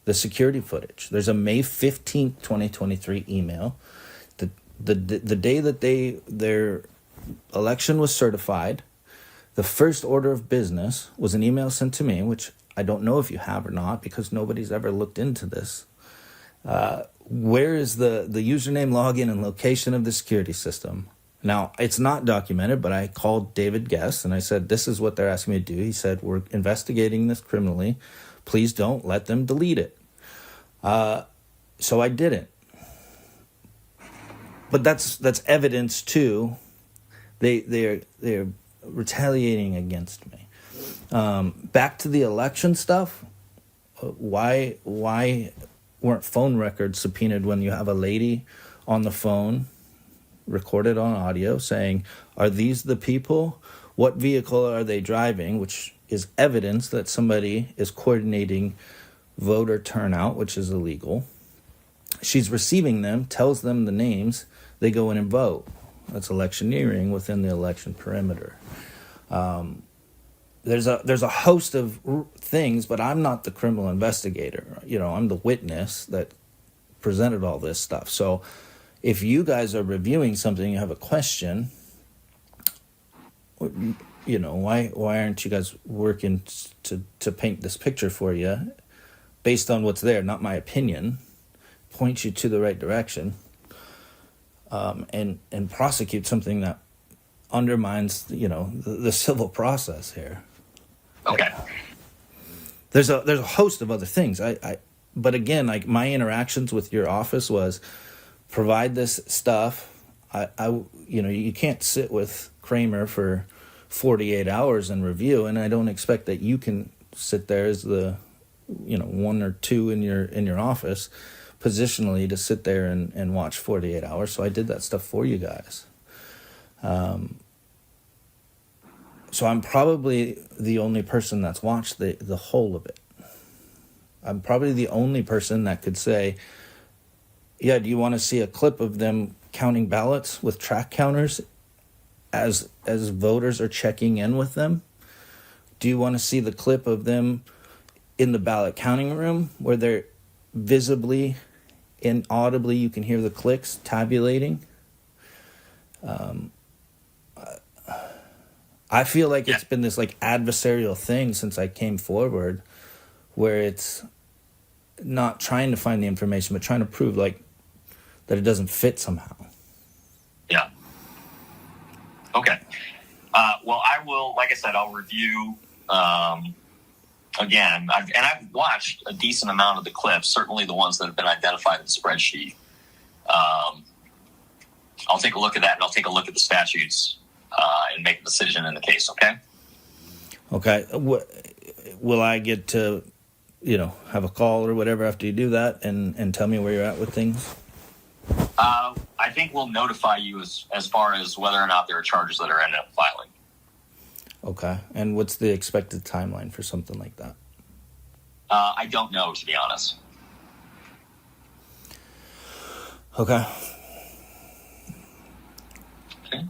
the security footage. There's a May 15th, 2023 email. The day that their election was certified, the first order of business was an email sent to me, which I don't know if you have or not because nobody's ever looked into this. Where is the username, login, and location of the security system? Now, it's not documented, but I called David Guest, and I said, this is what they're asking me to do. He said, we're investigating this criminally. Please don't let them delete it. So I didn't. But that's evidence, too. They're retaliating against me. Back to the election stuff. Why weren't phone records subpoenaed when you have a lady on the phone recorded on audio saying, are these the people? What vehicle are they driving? Which is evidence that somebody is coordinating voter turnout, which is illegal. She's receiving them, tells them the names, they go in and vote. That's electioneering within the election perimeter. There's a host of things, but I'm not the criminal investigator. I'm the witness that presented all this stuff. So if you guys are reviewing something, you have a question, why aren't you guys working to paint this picture for you based on what's there, not my opinion, point you to the right direction, and prosecute something that undermines, the civil process here. Okay. There's a host of other things. But again, like, my interactions with your office was provide this stuff. You can't sit with Kramer for 48 hours and review, and I don't expect that you can sit there as the, one or two in your office, positionally to sit there and watch 48 hours. So I did that stuff for you guys. So I'm probably the only person that's watched the whole of it. I'm probably the only person that could say, yeah, do you want to see a clip of them counting ballots with track counters as voters are checking in with them? Do you want to see the clip of them in the ballot counting room where they're visibly and audibly, you can hear the clicks tabulating? I feel like it's been this like adversarial thing since I came forward, where it's not trying to find the information, but trying to prove like that it doesn't fit somehow. Yeah. Okay. Well, I will, like I said, I'll review again. I've watched a decent amount of the clips, certainly the ones that have been identified in the spreadsheet. I'll take a look at that, and I'll take a look at the statutes and make a decision in the case, okay? Okay. Will I get to, have a call or whatever after you do that and tell me where you're at with things? I think we'll notify you as far as whether or not there are charges that are ended up filing. Okay. And what's the expected timeline for something like that? I don't know, to be honest. Okay. Okay.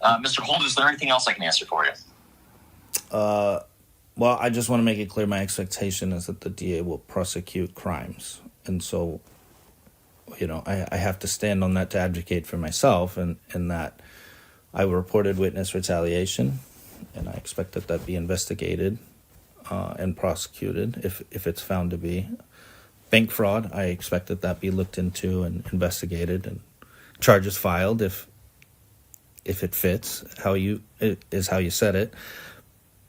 Mr. Holt, is there anything else I can answer for you? Well, I just want to make it clear my expectation is that the DA will prosecute crimes. And so, I have to stand on that to advocate for myself and that I reported witness retaliation, and I expect that be investigated and prosecuted if it's found to be. Bank fraud, I expect that be looked into and investigated and charges filed if it fits how you said it.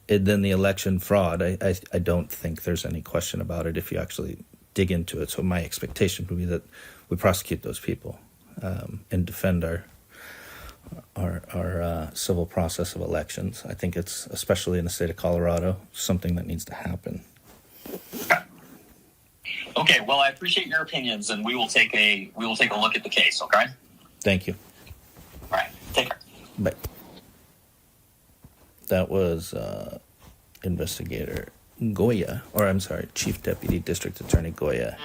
And then the election fraud, I don't think there's any question about it if you actually dig into it. So my expectation would be that we prosecute those people and defend our civil process of elections. I think it's, especially in the state of Colorado, something that needs to happen. Okay, well, I appreciate your opinions, and we will take a look at the case, okay? Thank you. All right, take care. Bye. That was Investigator Goya, or I'm sorry, Chief Deputy District Attorney Goya.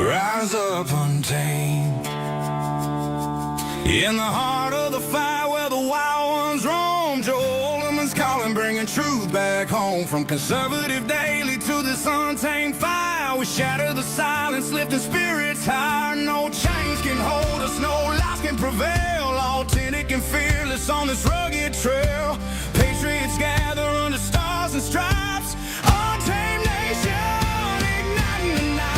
Rise up, untamed. In the heart of the fight where the wild ones roam, Joe Oltmann's calling, bringing truth back home. From conservative daily to this untamed fire, we shatter the silence, lifting spirits higher. No chains can hold us, no lies can prevail. Authentic and fearless on this rugged trail. Patriots gather under stars and stripes. Untamed nation, igniting the night.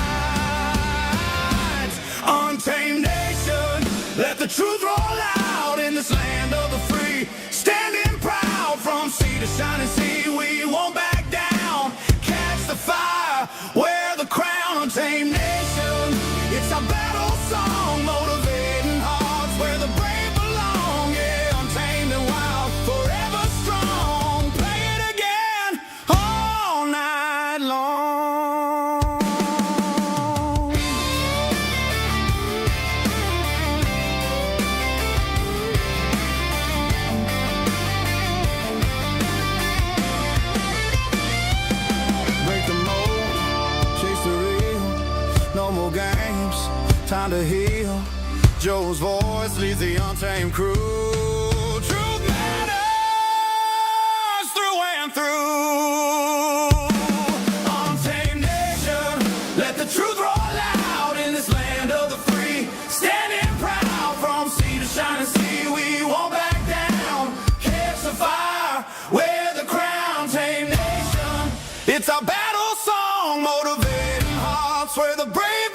Untamed nation, let the truth roll out in this land of the free. Standing proud from sea to shining sea, we won't back down. Catch the fire, wear the crown. Untamed nation, it's our battle song, motivating hearts where the brave belong. Yeah, untamed and wild, forever strong. Play it again all night long. Break the mold, chase the real. No more games, time to heal. Joe's voice leads the untamed crew. Truth matters through and through. Untamed nation, let the truth roll out in this land of the free. Standing proud from sea to shining sea, we won't back down. Catch the fire, wear the crown. Untamed nation, it's our battle song, motivating hearts where the brave